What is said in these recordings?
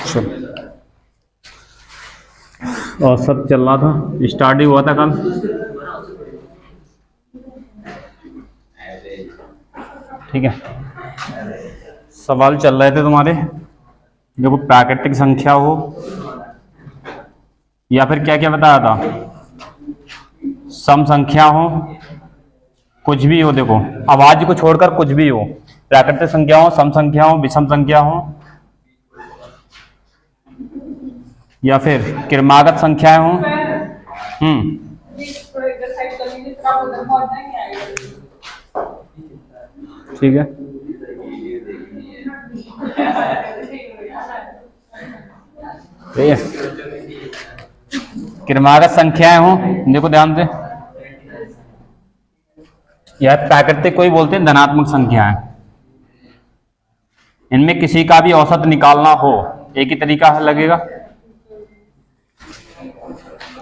चलो, और सब चल रहा था, स्टार्ट ही हुआ था कल। ठीक है, सवाल चल रहे थे तुम्हारे। देखो, प्राकृतिक संख्या हो या फिर क्या क्या बताया था, सम संख्या हो, कुछ भी हो। देखो, आवाज को छोड़कर कुछ भी हो, प्राकृतिक संख्या हो, सम संख्या हो, विषम संख्या हो, या फिर क्रमागत संख्याएं हो। ठीक है, ठीक है, क्रमागत संख्याएं हो। देखो ध्यान से, यह प्राकृतिक को ही बोलते हैं धनात्मक संख्याएं। इनमें किसी का भी औसत निकालना हो, एक ही तरीका लगेगा।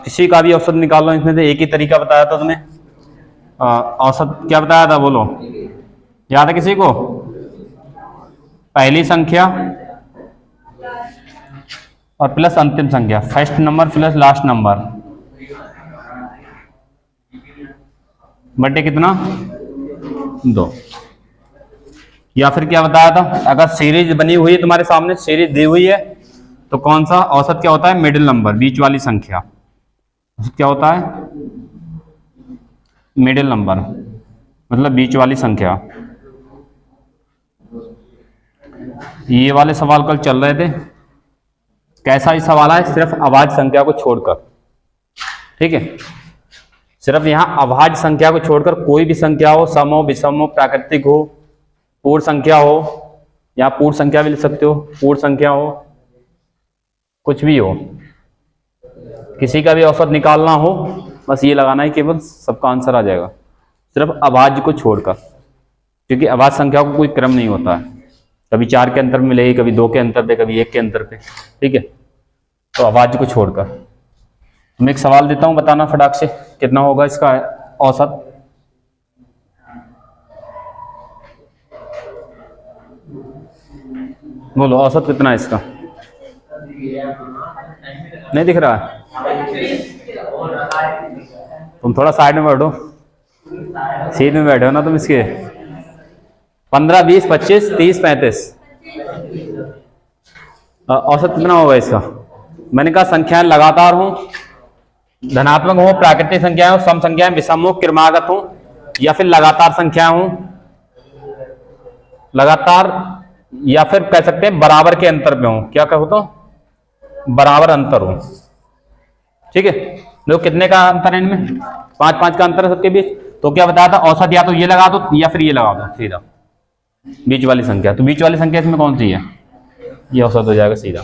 किसी का भी औसत निकाल लो, इसमें से एक ही तरीका बताया था तुम्हें। औसत क्या बताया था, बोलो, याद है किसी को? पहली संख्या और प्लस अंतिम संख्या, first number plus last number, बटे कितना, 2। या फिर क्या बताया था, अगर सीरीज बनी हुई है तुम्हारे सामने, सीरीज दी हुई है, तो कौन सा औसत क्या होता है, मिडिल नंबर, बीच वाली संख्या। क्या होता है, मिडिल नंबर, मतलब बीच वाली संख्या। ये वाले सवाल कल चल रहे थे। कैसा ही सवाल है, सिर्फ अभाज्य संख्या को छोड़कर। ठीक है, सिर्फ यहां अभाज्य संख्या को छोड़कर कोई भी संख्या हो, सम हो, विषम हो, प्राकृतिक हो, पूर्ण संख्या हो, या पूर्ण संख्या भी लिख सकते हो, पूर्ण संख्या हो, कुछ भी हो, किसी का भी औसत निकालना हो, बस ये लगाना है, केवल सबका आंसर आ जाएगा, सिर्फ अभाज्य को छोड़कर। क्योंकि अभाज्य संख्या को कोई क्रम नहीं होता है, कभी 4 के अंतर में मिलेगी, कभी 2 के अंतर पे, कभी 1 के अंतर पे। ठीक है, तो अभाज्य को छोड़कर। मैं एक सवाल देता हूं, बताना फटाक से कितना होगा इसका औसत। बोलो, औसत कितना है इसका? नहीं दिख रहा है? तुम थोड़ा साइड में बैठो, सीट में बैठे हो ना तुम इसके। 15, 20, 25, 30, 35, औसत कितना होगा इसका? मैंने कहा संख्याएं लगातार हो, धनात्मक हो, प्राकृतिक संख्याएं हो, सम संख्याएं, विषम हो, क्रमागत हो, या फिर लगातार संख्याएं हो। लगातार, या फिर कह सकते हैं बराबर के अंतर में हो। क्या कहो तो, बराबर अंतर हो। ठीक है, देखो कितने का अंतर है इनमें, 5-5 का अंतर है सबके बीच। तो क्या बताया था, औसत या तो ये लगा दो या फिर ये लगा दो सीधा, बीच वाली संख्या। तो बीच वाली संख्या इसमें कौन सी है, ये औसत हो जाएगा सीधा।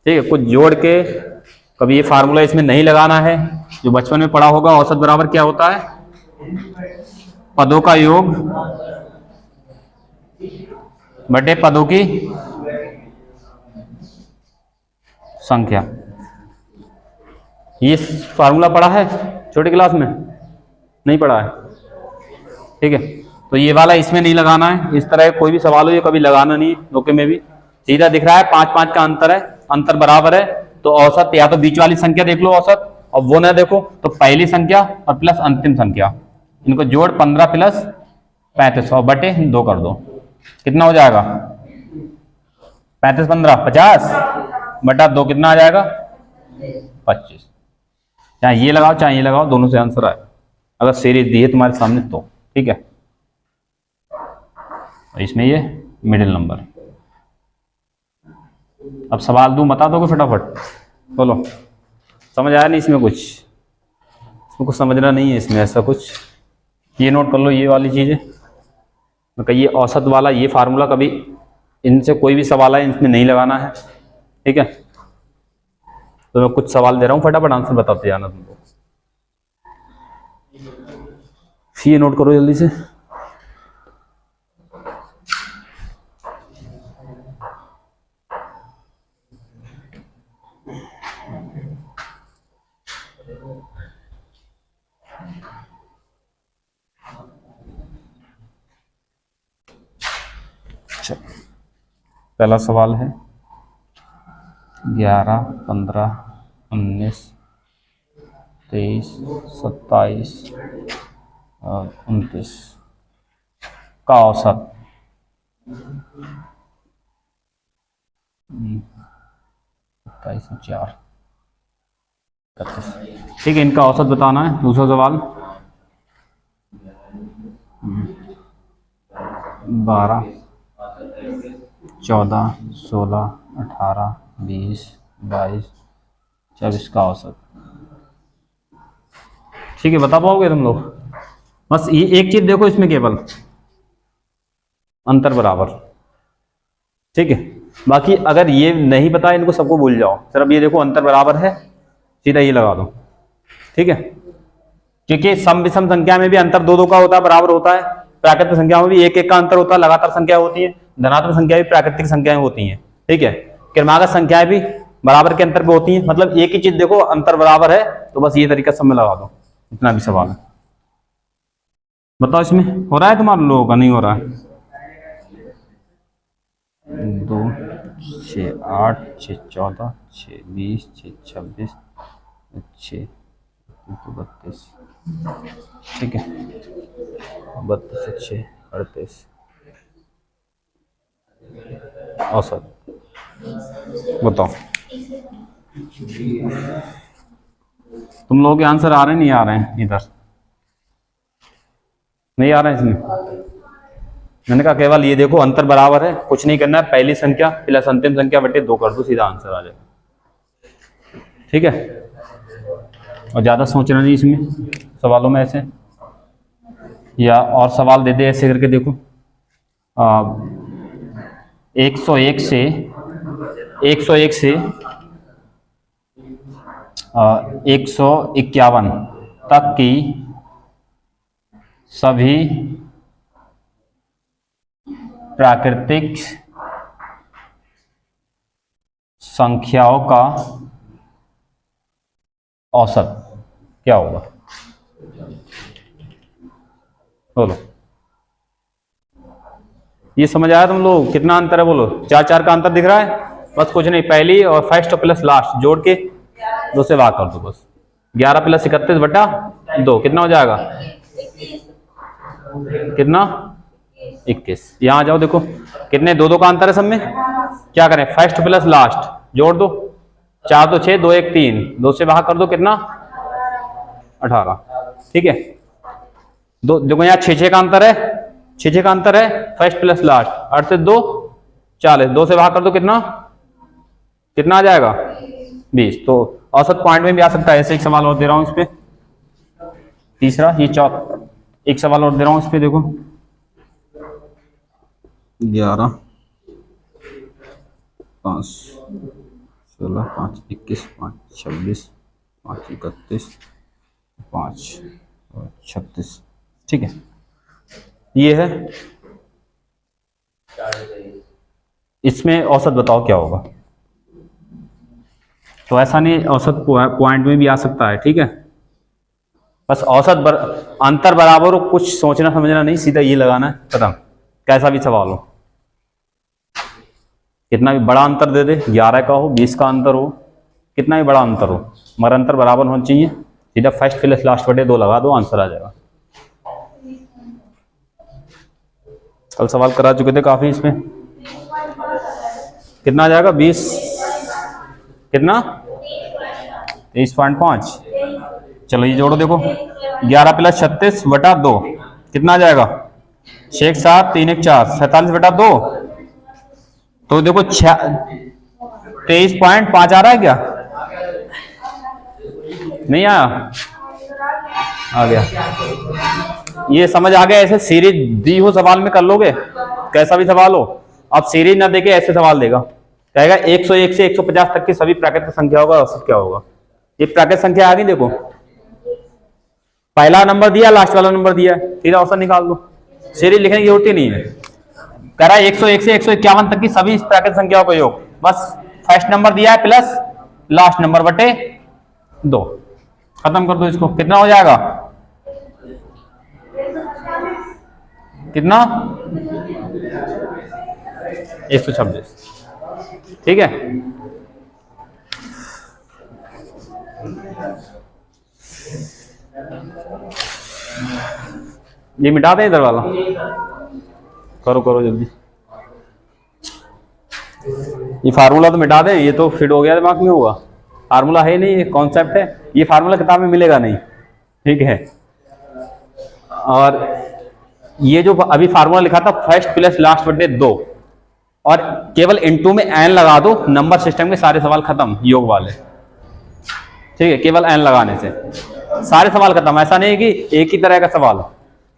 ठीक है, कुछ जोड़ के, कभी ये फार्मूला इसमें नहीं लगाना है, जो बचपन में पढ़ा होगा। औसत बराबर क्या होता है, पदों का योग बटे पदों की संख्या। ये फार्मूला पढ़ा है छोटी क्लास में? नहीं पढ़ा है? ठीक है, तो ये वाला इसमें नहीं लगाना है। इस तरह कोई भी सवाल हो, ये कभी लगाना नहीं, धोखे में भी। सीधा दिख रहा है 5-5 का अंतर है, अंतर बराबर है, तो औसत या तो बीच वाली संख्या देख लो औसत, और वो ना देखो तो पहली संख्या और प्लस अंतिम संख्या, इनको जोड़ 15 प्लस 35 और बटे 2 कर दो। कितना हो जाएगा, 35, 15, 50 बटा 2 कितना आ जाएगा, 25। चाहे ये लगाओ चाहे ये लगाओ, दोनों से आंसर आए, अगर सीरीज दी है तुम्हारे सामने तो। ठीक है, इसमें ये मिडिल नंबर। अब सवाल दूं, बता दोगे फटाफट? बोलो, समझ आया नहीं इसमें कुछ? इसमें कुछ समझना नहीं है इसमें, ऐसा कुछ। ये नोट कर लो, ये वाली चीजें। तो ये औसत वाला ये फार्मूला कभी, इनसे कोई भी सवाल है इसमें नहीं लगाना है। ठीक है, तो मैं कुछ सवाल दे रहा हूं, फटाफट आंसर बताते जाना तुमको। ये नोट करो जल्दी से। चलो पहला सवाल है 11, 15, 19, 23, 27 और 29 का औसत 27 और 4 31। ठीक है, इनका औसत बताना है। दूसरा सवाल 12, 14, 16, 18, 20, 22, 24 का औसत। ठीक है, बता पाओगे तुम लोग? बस ये एक चीज देखो इसमें, केवल अंतर बराबर। ठीक है, बाकी अगर ये नहीं पता इनको सबको भूल जाओ। सिर्फ ये देखो अंतर बराबर है, सीधा ये लगा दो। ठीक है, क्योंकि सम विषम संख्या में भी अंतर दो दो का होता है, बराबर होता है। प्राकृतिक संख्या में भी एक एक का अंतर होता है, लगातार संख्या होती है। धनात्मक संख्या भी प्राकृतिक संख्याएं होती हैं। ठीक है, क्रमागत संख्याएं भी बराबर के अंतर पे होती हैं। मतलब एक ही चीज देखो, अंतर बराबर है तो बस ये तरीका सब में लगा दो। इतना भी सवाल है। बताओ इसमें हो रहा है तुम्हारे लोगों का? नहीं हो रहा है। 2, 6, 8, 6, 14, 6, 20, 6, 26, 6, 32। ठीक है, 32, 6, 38 औसत। बताओ तुम लोगों के आंसर आ रहे हैं नहीं आ रहे हैं? इधर नहीं आ रहे हैं इसमें। मैंने कहा केवल ये देखो अंतर बराबर है, कुछ नहीं करना है। पहली संख्या प्लस अंतिम संख्या बटे 2 कर दो, सीधा आंसर आ जाएगा। ठीक है, और ज्यादा सोचना नहीं इसमें सवालों में ऐसे। या और सवाल दे दे ऐसे करके देखो। 101 से 151 तक की सभी प्राकृतिक संख्याओं का औसत क्या होगा? बोलो, ये समझ आया तुम लोग? कितना अंतर है बोलो? 4 4 का अंतर दिख रहा है? बस कुछ नहीं, पहली और फर्स्ट और प्लस लास्ट जोड़ के 2 से भाग कर दो बस। 11 प्लस 31 बटा 2 कितना हो जाएगा? कितना? 21। यहां आ जाओ, देखो कितने 2 2 का अंतर है सब में। क्या करें? फर्स्ट प्लस लास्ट जोड़ दो। 4 2 6, 2 1 3, 2 से भाग कर दो, कितना? 18। ठीक है, दो देखो यहाँ 6 6 का अंतर है, 6 6 का अंतर है। फर्स्ट प्लस लास्ट 8 से 2 40, 2 से भाग कर दो, कितना कितना आ जाएगा? 20। तो औसत पॉइंट में भी आ सकता है। ऐसे एक सवाल और दे रहा हूं इस पे, तीसरा ये एक सवाल और दे रहा हूं इस पे, देखो 11 5 16 5 21 5 26 5 31 5 और 36। ठीक है, ये है। इसमें औसत बताओ क्या होगा? तो ऐसा नहीं, औसत पॉइंट में भी आ सकता है। ठीक है, बस अंतर बराबर हो, कुछ सोचना समझना नहीं, सीधा ये लगाना है, खत्म। कैसा भी सवाल हो, कितना भी बड़ा अंतर दे दे, 11 का हो 20 का अंतर हो, कितना भी बड़ा अंतर हो, मगर अंतर बराबर होना चाहिए। सीधा फर्स्ट प्लस लास्ट बटे 2 लगा दो, आंसर आ जाएगा। कल सवाल करा चुके थे काफी इसमें। कितना आ जाएगा? 20 कितना? 23.5। चलो ये जोड़ो, देखो 11 प्लस 36 बटा 2 कितना आ जाएगा? 6 7 3 1 4 47 बटा 2। तो देखो 23.5 आ रहा है क्या? नहीं आया? आ गया। ये समझ आ गया? ऐसे सीरीज दी हो सवाल में कर लोगे, कैसा भी सवाल हो। अब सीरीज ना देके ऐसे सवाल देगा, कहेगा 101 से 150 तक की सभी प्राकृतिक संख्याओं का औसत क्या होगा? ये प्राकृतिक संख्या आ गई, देखो पहला नंबर दिया, लास्ट वाला नंबर दिया है, सीधा औसत निकाल दो। सीरीज लिखने की जरूरत ही नहीं है। कह रहा है 101 से 151 तक की सभी प्राकृतिक संख्याओं का योग, बस फर्स्ट नंबर दिया है प्लस लास्ट नंबर बटे 2, खत्म कर दो इसको। कितना हो जाएगा? कितना? 126। ठीक है, ये मिटा दें इधर वाला, करो करो जल्दी, ये फार्मूला तो मिटा दें, ये तो फिट हो गया दिमाग में, होगा फार्मूला है नहीं, ये कॉन्सेप्ट है, ये फार्मूला किताब में मिलेगा नहीं। ठीक है, और ये जो अभी फार्मूला लिखा था फर्स्ट प्लस लास्ट बटे 2, और केवल इनटू में एन लगा दो, नंबर सिस्टम के सारे सवाल खत्म योग वाले। ठीक है, केवल एन लगाने से सारे सवाल खत्म। ऐसा नहीं है कि एक ही तरह का सवाल,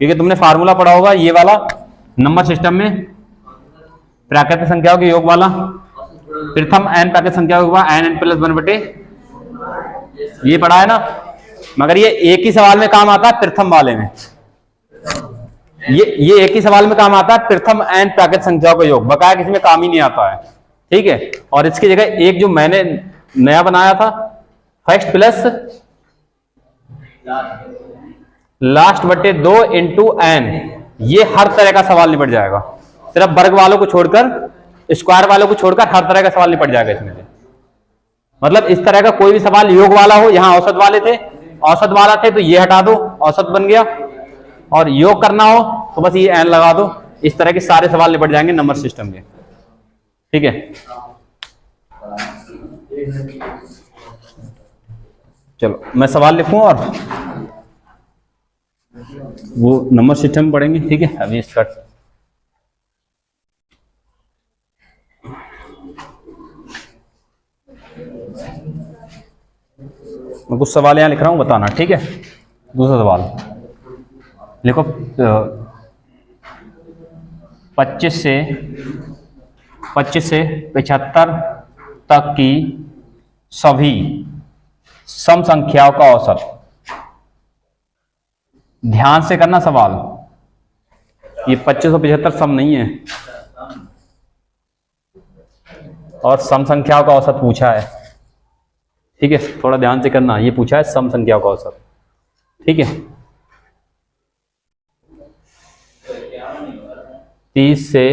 क्योंकि तुमने फार्मूला पढ़ा होगा ये वाला नंबर सिस्टम में, प्राकृतिक संख्याओं के योग वाला, प्रथम एन प्राकृतिक संख्याओं का एन एन प्लस 1 बटे, ये पढ़ा है ना। मगर ये एक ही सवाल में काम आता है प्रथम वाले में, ये एक ही सवाल में काम आता है प्रथम एन प्राकृतिक संख्याओं का योग, बकाया किसी में काम ही नहीं आता है। ठीक है, और इसकी जगह एक जो मैंने नया बनाया था फर्स्ट प्लस लास्ट बटे 2 इंटू एन, ये हर तरह का सवाल निपट जाएगा, सिर्फ वर्ग वालों को छोड़कर, स्क्वायर वालों को छोड़कर हर तरह का सवाल निपट जाएगा इसमें से। मतलब इस तरह का कोई भी सवाल योग वाला हो, यहां औसत वाले थे, औसत वाला थे तो ये हटा दो, औसत बन गया, और योग करना हो तो बस ये एन लगा दो, इस तरह के सारे सवाल निपट जाएंगे नंबर सिस्टम के। ठीक है, चलो मैं सवाल लिखूं और वो नंबर सिस्टम पढ़ेंगे। ठीक है, अभी स्टार्ट। मैं कुछ सवाल यहां लिख रहा हूं, बताना। ठीक है, दूसरा सवाल लिखो, 25 से 75 तक की सभी सम संख्याओं का औसत। ध्यान से करना सवाल, ये 2575 सम नहीं है, और सम संख्याओं का औसत पूछा है। ठीक है, थोड़ा ध्यान से करना, ये पूछा है सम संख्याओं का औसत। ठीक है, 30 से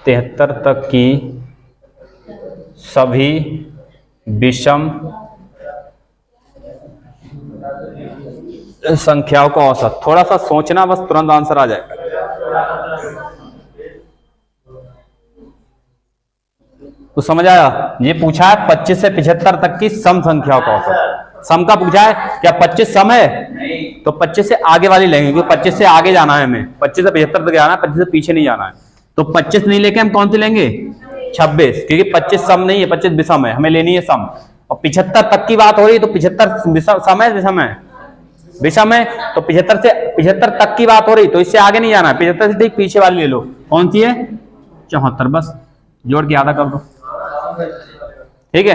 73 तक की सभी विषम संख्याओं का औसत। थोड़ा सा सोचना, बस तुरंत आंसर आ जाएगा। तो समझ आया, ये पूछा है 25 से 75 तक की सम संख्याओं का औसत। सम का पूछा है, क्या 25 सम है? तो 25 से आगे वाली लेंगे, क्योंकि 25 से आगे जाना है हमें, 25 से 75 तक जाना है, 25 से पीछे नहीं जाना है। तो 25 नहीं लेके हम कौन सी लेंगे? 26, क्योंकि 25 सम नहीं है, 25 विषम है, हमें लेनी है सम। और 75 तक की बात हो रही है, तो 75 सम है विषम है? विषम है। तो 75 तक की बात हो रही, तो इससे आगे नहीं जाना है, 75 से ठीक पीछे वाली ले लो। कौन सी है? 74। बस जोड़ के आधा कर दो। ठीक है,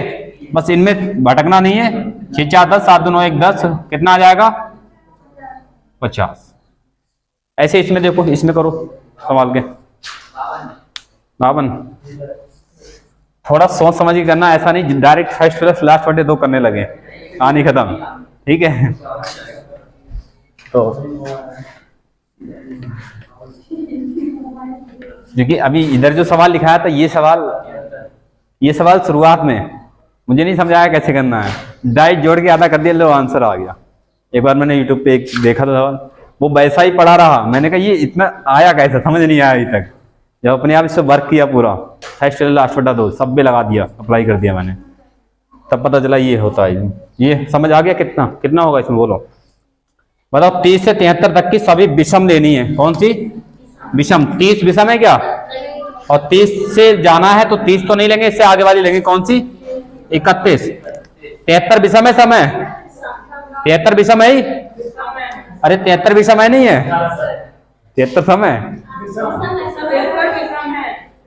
बस इनमें भटकना नहीं है। 6 4 10, 7 2 9 1 10, कितना आ जाएगा? 50। ऐसे इसमें देखो, इसमें करो सवाल के 52। थोड़ा सोच समझ के करना, ऐसा नहीं डायरेक्ट फर्स्ट प्लस लास्ट बटे 2 करने लगे, कहानी खत्म। ठीक है, तो क्योंकि अभी इधर जो सवाल लिखाया था, ये सवाल शुरुआत में मुझे नहीं समझाया कैसे करना है, डायरेक्ट जोड़ के आधा कर दिया, लो आंसर आ गया। एक बार मैंने यूट्यूब पे एक देखा था सवाल, वो वैसा ही पढ़ा रहा, मैंने कहा ये इतना आया कैसे, समझ नहीं आया अभी तक। जब अपने आप इससे वर्क किया पूरा, फर्स्ट लास्ट बटा 2 सब भी लगा दिया, अप्लाई कर दिया मैंने, तब पता चला ये होता है। ये समझ आ गया? कितना होगा इसमें, बोलो बताओ। 30 से 73 तक की सभी विषम लेनी है। कौन सी विषम? 30 विषम है क्या? और 30 से जाना है तो 30 तो नहीं लेंगे, इससे आगे वाली लेंगे। कौन सी? 31। 73 विषम है, समय 73 विषम है ही? अरे 73 विषम है नहीं है? 73 समय।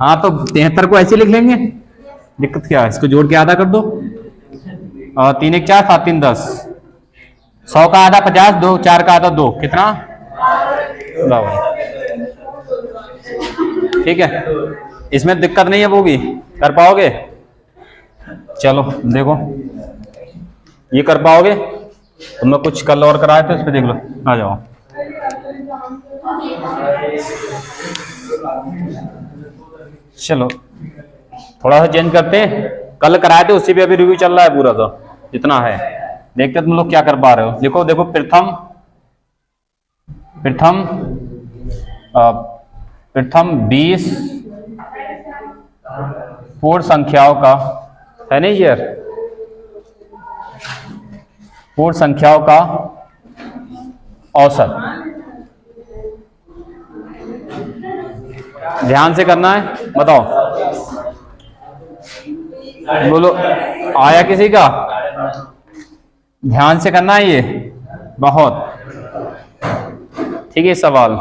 हाँ, तो 73 को ऐसे लिख लेंगे, दिक्कत क्या है? इसको जोड़ के आधा कर दो, और 3 1 4 7 3 10, 100 का आधा 50, 2 4 का आधा 2, कितना? 52। ठीक है, इसमें दिक्कत नहीं है, वो भी कर पाओगे। चलो देखो, ये कर पाओगे? तुमने कुछ कल और कराया तो इस पे देख लो, आ जाओ। चलो थोड़ा सा चेंज करते हैं, कल कराए थे उसी पे अभी रिव्यू चल रहा है पूरा सा जितना है। देखते तुम लोग क्या कर पा रहे हो। देखो देखो प्रथम प्रथम प्रथम 20 पूर्ण संख्याओं का है नहीं यार, पूर्ण संख्याओं का औसत। ध्यान से करना है, बताओ बोलो, आया किसी का? ध्यान से करना है ये बहुत, ठीक है सवाल।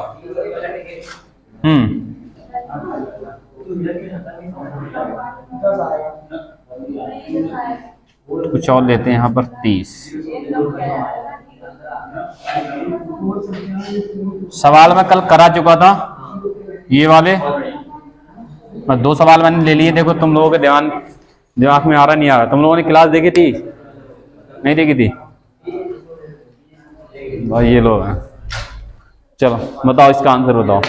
कुछ और लेते हैं यहाँ पर 30 सवाल मैं कल करा चुका था ये वाले, दो सवाल मैंने ले लिए। देखो तुम लोगों के दिमाग में आ रहा नहीं आ रहा। तुम लोगों ने क्लास देखी थी नहीं देखी थी भाई? ये लोग हैं, चलो बताओ इसका आंसर बताओ।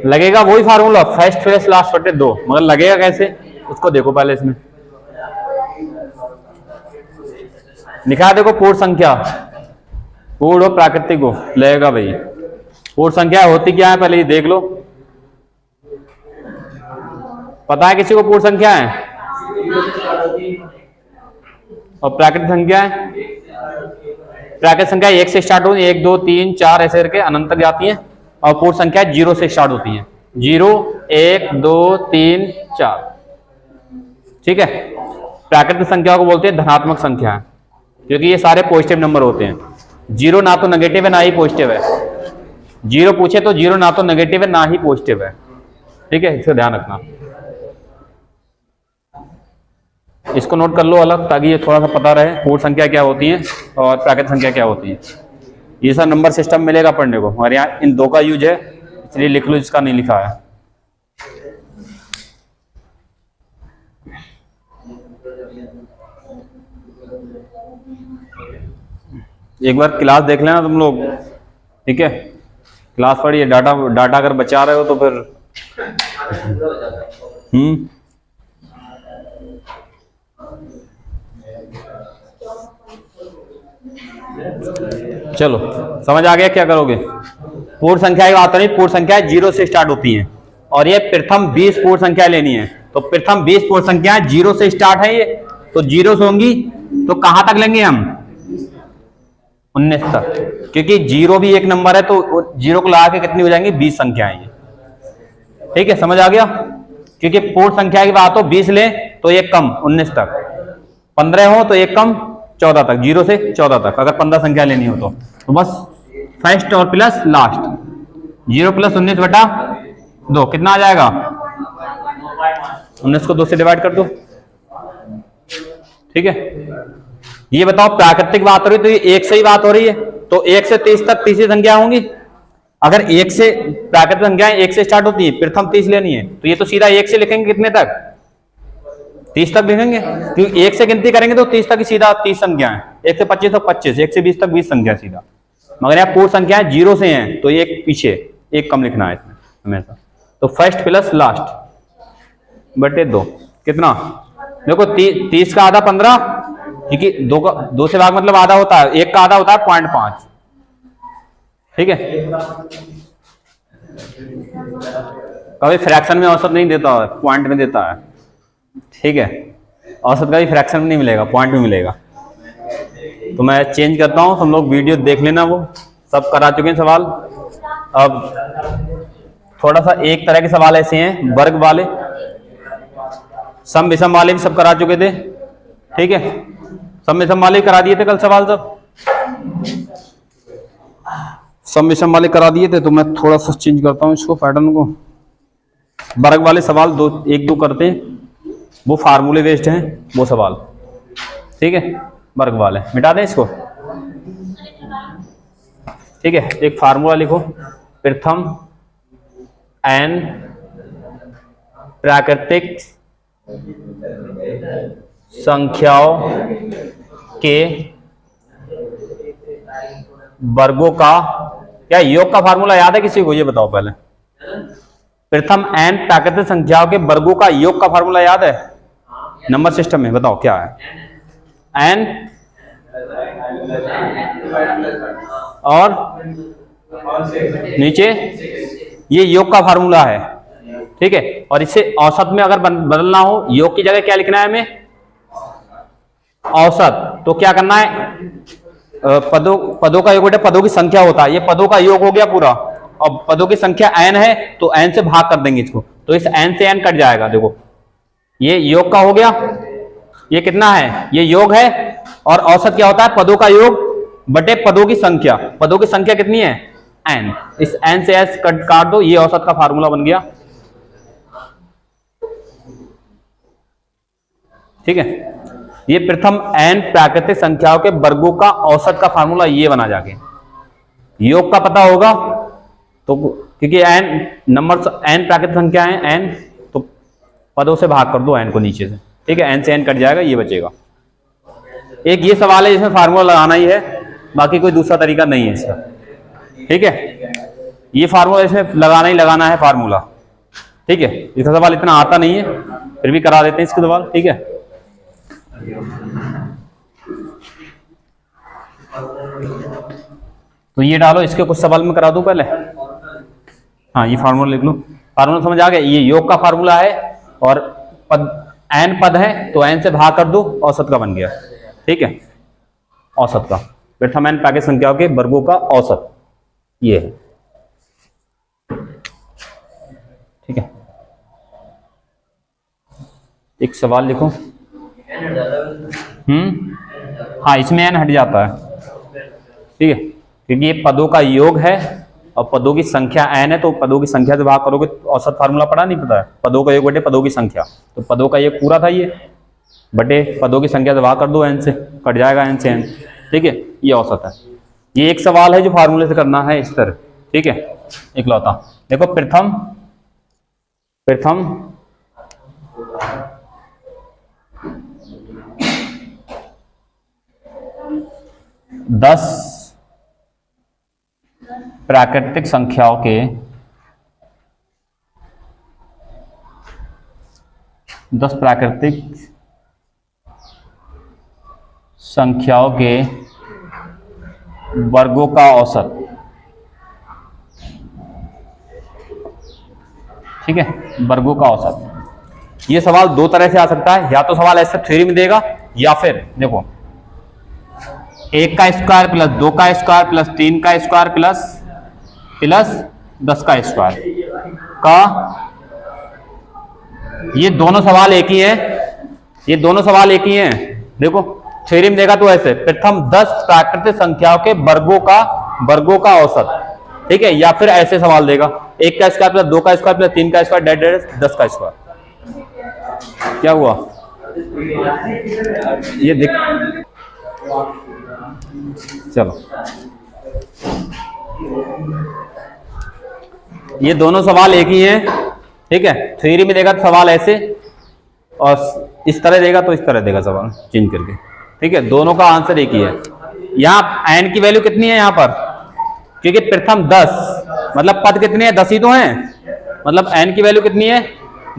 लगेगा वही फार्मूला फर्स्ट प्लस लास्ट बटे 2, मगर लगेगा कैसे उसको देखो पहले। इसमें लिखा है देखो, पूर्ण संख्या, पूर्ण और प्राकृतिक हो लगेगा भाई। पूर्ण संख्या होती क्या है पहले ये देख लो। पता है किसी को पूर्ण संख्या है? और प्राकृतिक संख्या है? प्राकृतिक संख्या 1 से स्टार्ट होती है, 1 2 3 4 ऐसे करके अनंत तक जाती है। और पूर्ण संख्या 0 से स्टार्ट होती है, 0 1 2 3 4, ठीक है। प्राकृतिक संख्या को बोलते हैं धनात्मक संख्या, क्योंकि ये सारे पॉजिटिव नंबर होते हैं। 0 ना तो नेगेटिव है ना ही पॉजिटिव है। 0 पूछे तो 0 ना तो नेगेटिव है ना ही पॉजिटिव है, ठीक है, इसका ध्यान रखना। इसको नोट कर लो अलग, ताकि ये थोड़ा सा पता रहे पूर्ण संख्या क्या होती है और प्राकृतिक संख्या क्या होती है। ये सब नंबर सिस्टम मिलेगा पढ़ने को, हमारे यहाँ इन दो का यूज है, इसलिए लिख लो, इसका नहीं लिखा है। एक बार क्लास देख लेना तुम लोग, ठीक है, क्लास पढ़िए। डाटा अगर बचा रहे हो तो फिर चलो समझ आ गया क्या करोगे। पूर्ण संख्या की बात करें, पूर्ण संख्या 0 से स्टार्ट होती है और ये प्रथम 20 पूर्ण संख्या लेनी है। तो प्रथम 20 पूर्ण संख्या 0 से स्टार्ट है ये, तो 0 से होंगी तो कहां तक लेंगे हम? 19 तक, क्योंकि 0 भी एक नंबर है तो 0 को लगा के कितनी हो जाएंगी? 20 संख्याएं ये, ठीक है, समझ आ गया। क्योंकि पूर्ण संख्या की बात हो 20 ले तो एक कम 19 तक, 15 हो तो एक कम 14 तक, 0 से 14 तक अगर 15 संख्या लेनी हो तो बस फर्स्ट और प्लस लास्ट। 0 प्लस 19 बटा 2 कितना आ जाएगा? 19 को 2 से डिवाइड कर दो, ठीक है। ये बताओ प्राकृतिक बात हो रही तो ये 1 से ही बात हो रही है, तो 1 से 30 तक तीसरी संख्या होंगी। अगर 1 से प्राकृतिक संख्याएं 1 से स्टार्ट होती है, प्रथम 30 लेनी है, तो ये तो सीधा 1 से लिखेंगे कितने तक? 30 तक लिखेंगे, क्योंकि 1 से गिनती करेंगे तो 30 तक ही सीधा 30 संख्या है। 1 से 25 तक 25, 1 से 20 तक 20 संख्या सीधा। मगर यहाँ पूर्ण संख्या 0 से हैं तो एक पीछे एक कम लिखना है इसमें हमेशा। तो फर्स्ट प्लस लास्ट बटे 2 कितना? देखो 30 का आधा 15, क्योंकि 2 से भाग मतलब आधा होता है, 1 का आधा होता है 0.5, ठीक है। कभी फ्रैक्शन में औसत नहीं देता है, पॉइंट में देता है, ठीक है। औसत का भी फ्रैक्शन में नहीं मिलेगा, पॉइंट में मिलेगा। तो मैं चेंज करता हूं, तुम लोग वीडियो देख लेना, वो सब करा चुके हैं सवाल। अब थोड़ा सा एक तरह के सवाल ऐसे हैं वर्ग वाले, सम विषम वाले भी सब करा चुके थे, ठीक है। सम विषम वाले करा दिए थे कल सवाल, सब सम विषम वाले करा दिए थे। तो मैं थोड़ा सा चेंज करता हूं इसको, पैटर्न को। वर्ग वाले सवाल 1-2 करते हैं, वो फार्मूले बेस्ड हैं वो सवाल, ठीक है। वर्ग वाले मिटा दें इसको, ठीक है। एक फार्मूला लिखो, प्रथम n प्राकृतिक संख्याओं के वर्गों का, क्या योग का फार्मूला याद है किसी को? ये बताओ पहले। प्रथम n प्राकृतिक संख्याओं के वर्गों का योग का फार्मूला याद है नंबर सिस्टम में? बताओ क्या है? n और नीचे ये योग का फार्मूला है, ठीक है। और इसे औसत में अगर बदलना हो, योग की जगह क्या लिखना है हमें? औसत। तो क्या करना है? पदों का योग बेटा पदों की संख्या होता है, ये पदों का योग हो गया पूरा, और पदों की संख्या n है तो n से भाग कर देंगे इसको, तो इस n से n कट जाएगा। देखो ये योग का हो गया, ये कितना है? ये योग है। और औसत क्या होता है? पदों का योग बटे पदों की संख्या। पदों की संख्या कितनी है? n। इस n से s काट दो, ये औसत का फार्मूला बन गया, ठीक है। ये प्रथम n प्राकृतिक संख्याओं के वर्गों का औसत का फार्मूला ये बना जाके। योग का पता होगा तो, क्योंकि n नंबर n प्राकृतिक संख्या है n, तो पदों से भाग कर दो n को नीचे से, ठीक है। n से n कट जाएगा, ये बचेगा। एक ये सवाल है जिसमें फार्मूला लगाना ही है, बाकी कोई दूसरा तरीका नहीं है इसका, ठीक है। ये फार्मूला इसमें लगाना ही लगाना है फार्मूला, ठीक है। इसका सवाल इतना आता नहीं है, फिर भी करा देते हैं इसके सवाल, ठीक है। तो ये डालो, इसके कुछ सवाल में करा दूं पहले। हाँ ये फार्मूला लिख लो, फार्मूला समझ आ गया। ये योग का फार्मूला है और n पद है तो n से भाग कर दो, औसत का बन गया, ठीक है। औसत का प्रथम n प्राकृतिक संख्याओं के वर्गों का औसत ये है, ठीक है। एक सवाल लिखो। हाँ इसमें n हट जाता है, ठीक है, क्योंकि ये पदों का योग है और पदों की संख्या n है, तो पदों की संख्या से भाग करोगे तो औसत फार्मूला पढ़ा नहीं पता है? पदों का योग बटे पदों की संख्या, तो पदों का योग पूरा था ये, बटे पदों की संख्या से भाग कर दो, n से कट जाएगा, n से n, ठीक है। ये औसत है। ये एक सवाल है जो फार्मूले से करना है इस तरह, ठीक है। इकलौता देखो, प्रथम 10 प्राकृतिक संख्याओं के 10 प्राकृतिक संख्याओं के वर्गों का औसत, ठीक है, वर्गों का औसत। ये सवाल दो तरह से आ सकता है, या तो सवाल ऐसे थ्योरी में देगा, या फिर देखो 1 का स्क्वायर प्लस 2 का स्क्वायर प्लस 3 का स्क्वायर प्लस 10 का स्क्वायर का, ये दोनों सवाल एक ही है, ये दोनों सवाल एक ही हैं। देखो थ्योरी में देगा तो ऐसे, प्रथम 10 प्राकृतिक संख्याओं के वर्गों का औसत, ठीक है, या फिर ऐसे सवाल देगा 1 का स्क्वायर प्लस 2 का स्क्वायर प्लस 3 का स्क्वायर डेड 10 का स्क्वायर। क्या हुआ? ये देख, चलो ये दोनों सवाल एक ही हैं, ठीक है। थ्योरी में देगा तो सवाल ऐसे, और इस तरह देगा तो इस तरह देगा सवाल चेंज करके, ठीक है। दोनों का आंसर एक ही है। यहाँ n की वैल्यू कितनी है यहाँ पर? क्योंकि प्रथम 10 मतलब पद कितने हैं? 10 ही तो हैं, मतलब n की वैल्यू कितनी है?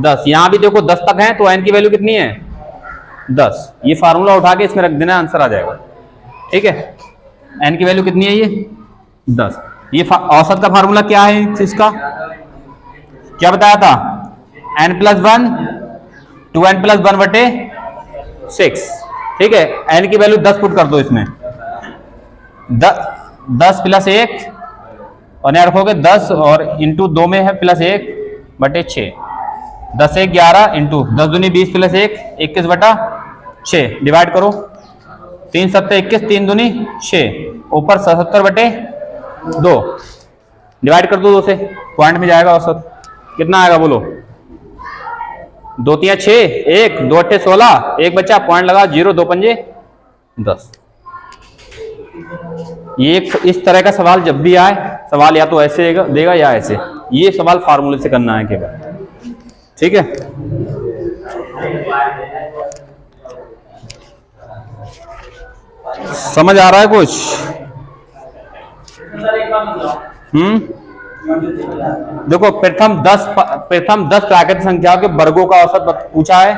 10। यहाँ भी देखो 10 तक है तो n की वैल्यू कितनी है? 10। ये फार्मूला उठा के इसमें रख देना, आंसर आ जाएगा, ठीक है। n की वैल्यू कितनी है? ये 10। ये औसत का फार्मूला क्या है इसका? क्या बताया था? n+1 2n + 1 बटे 6, ठीक है। n की वैल्यू 10 पुट कर दो इसमें, 10 + 1 और यहाँ रखोगे 10 और इंटू 2 में है +1 बटे 6, 10 1 11 इंटू 10 दूनी 20 + 1 21 बटा 6, डिवाइड करो 3 7 21 3 दूनी 6, ऊपर 77 बटे 2, डिवाइड कर दो 2 से, पॉइंट में जाएगा औसत। कितना आएगा बोलो? 2 3 6 1 2 8 16, एक बच्चा पॉइंट लगा 0 2 पंजे 10। ये इस तरह का सवाल जब भी आए, सवाल या तो ऐसे देगा या ऐसे, ये सवाल फार्मूले से करना है केवल, ठीक है। समझ आ रहा है कुछ? देखो प्रथम 10 प्राकृतिक संख्याओं के वर्गों का औसत पूछा है।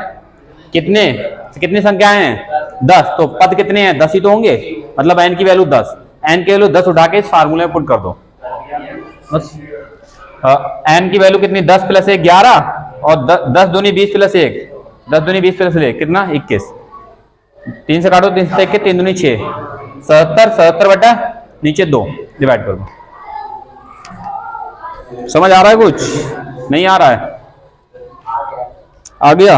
कितनी संख्याएं हैं? 10। तो पद कितने हैं? 10 ही तो होंगे, मतलब n की वैल्यू 10। n की वैल्यू 10 उठा के इस फार्मूले में पुट कर दो बस। n की वैल्यू कितनी? 10 प्लस 1 11 और 10 दूनी 20 प्लस 1 10 दूनी 20 प्लस 1 कितना? 21। 3 से काटो, 3 से 1 3 दूनी 6 77 बटा नीचे 2 डिवाइड कर दो। समझ आ रहा है कुछ? नहीं आ रहा है? आ गया?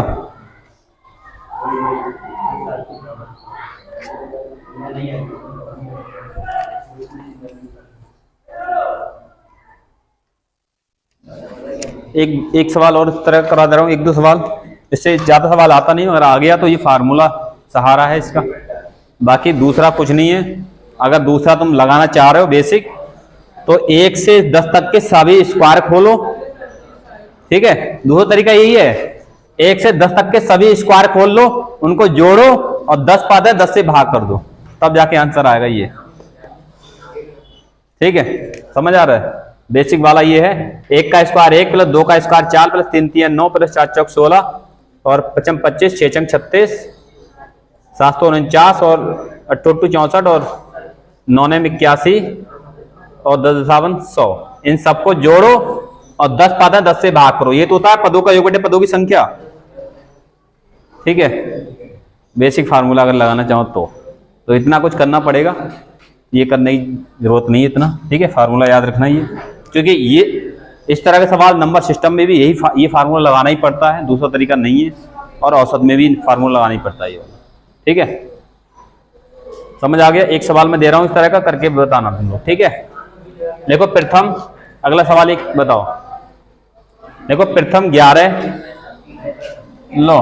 एक सवाल और इस तरह करा दे रहा हूं, 1-2 सवाल, इससे ज्यादा सवाल आता नहीं। अगर आ गया तो ये फार्मूला सहारा है इसका, बाकी दूसरा कुछ नहीं है। अगर दूसरा तुम लगाना चाह रहे हो बेसिक, तो 1 से 10 तक के सभी स्क्वायर खोलो, ठीक है। दूसरा तरीका यही है, 1 से 10 तक के सभी स्क्वायर खोल लो, उनको जोड़ो और 10 पाता है 10 से भाग कर दो, तब जाके आंसर आएगा ये, ठीक है। समझ आ रहा है? बेसिक वाला ये है, 1 का स्क्वायर 1 प्लस 2 का स्क्वायर 4 प्लस 3 3 9 प्लस 4 चौक 16 और 5 25 6 चंग 36 749 और 8 64 और 9 81 और 10 100। इन सबको जोड़ो और 10 पाता है 10 से भाग करो। ये तो होता है पदों का योग बटे पदों की संख्या, ठीक है। बेसिक फार्मूला अगर लगाना चाहो तो इतना कुछ करना पड़ेगा, ये करने की जरूरत नहीं है इतना, ठीक है। फार्मूला याद रखना ये, क्योंकि ये इस तरह के सवाल नंबर सिस्टम में भी ये फार्मूला लगाना ही पड़ता है, दूसरा तरीका नहीं है। और औसत में भी फार्मूला लगाना ही पड़ता है ये वाला, ठीक है। समझ आ गया? एक सवाल मैं दे रहा हूं इस तरह का, करके बताना तुम लोग, ठीक है। देखो प्रथम, अगला सवाल एक बताओ। देखो प्रथम 11, लो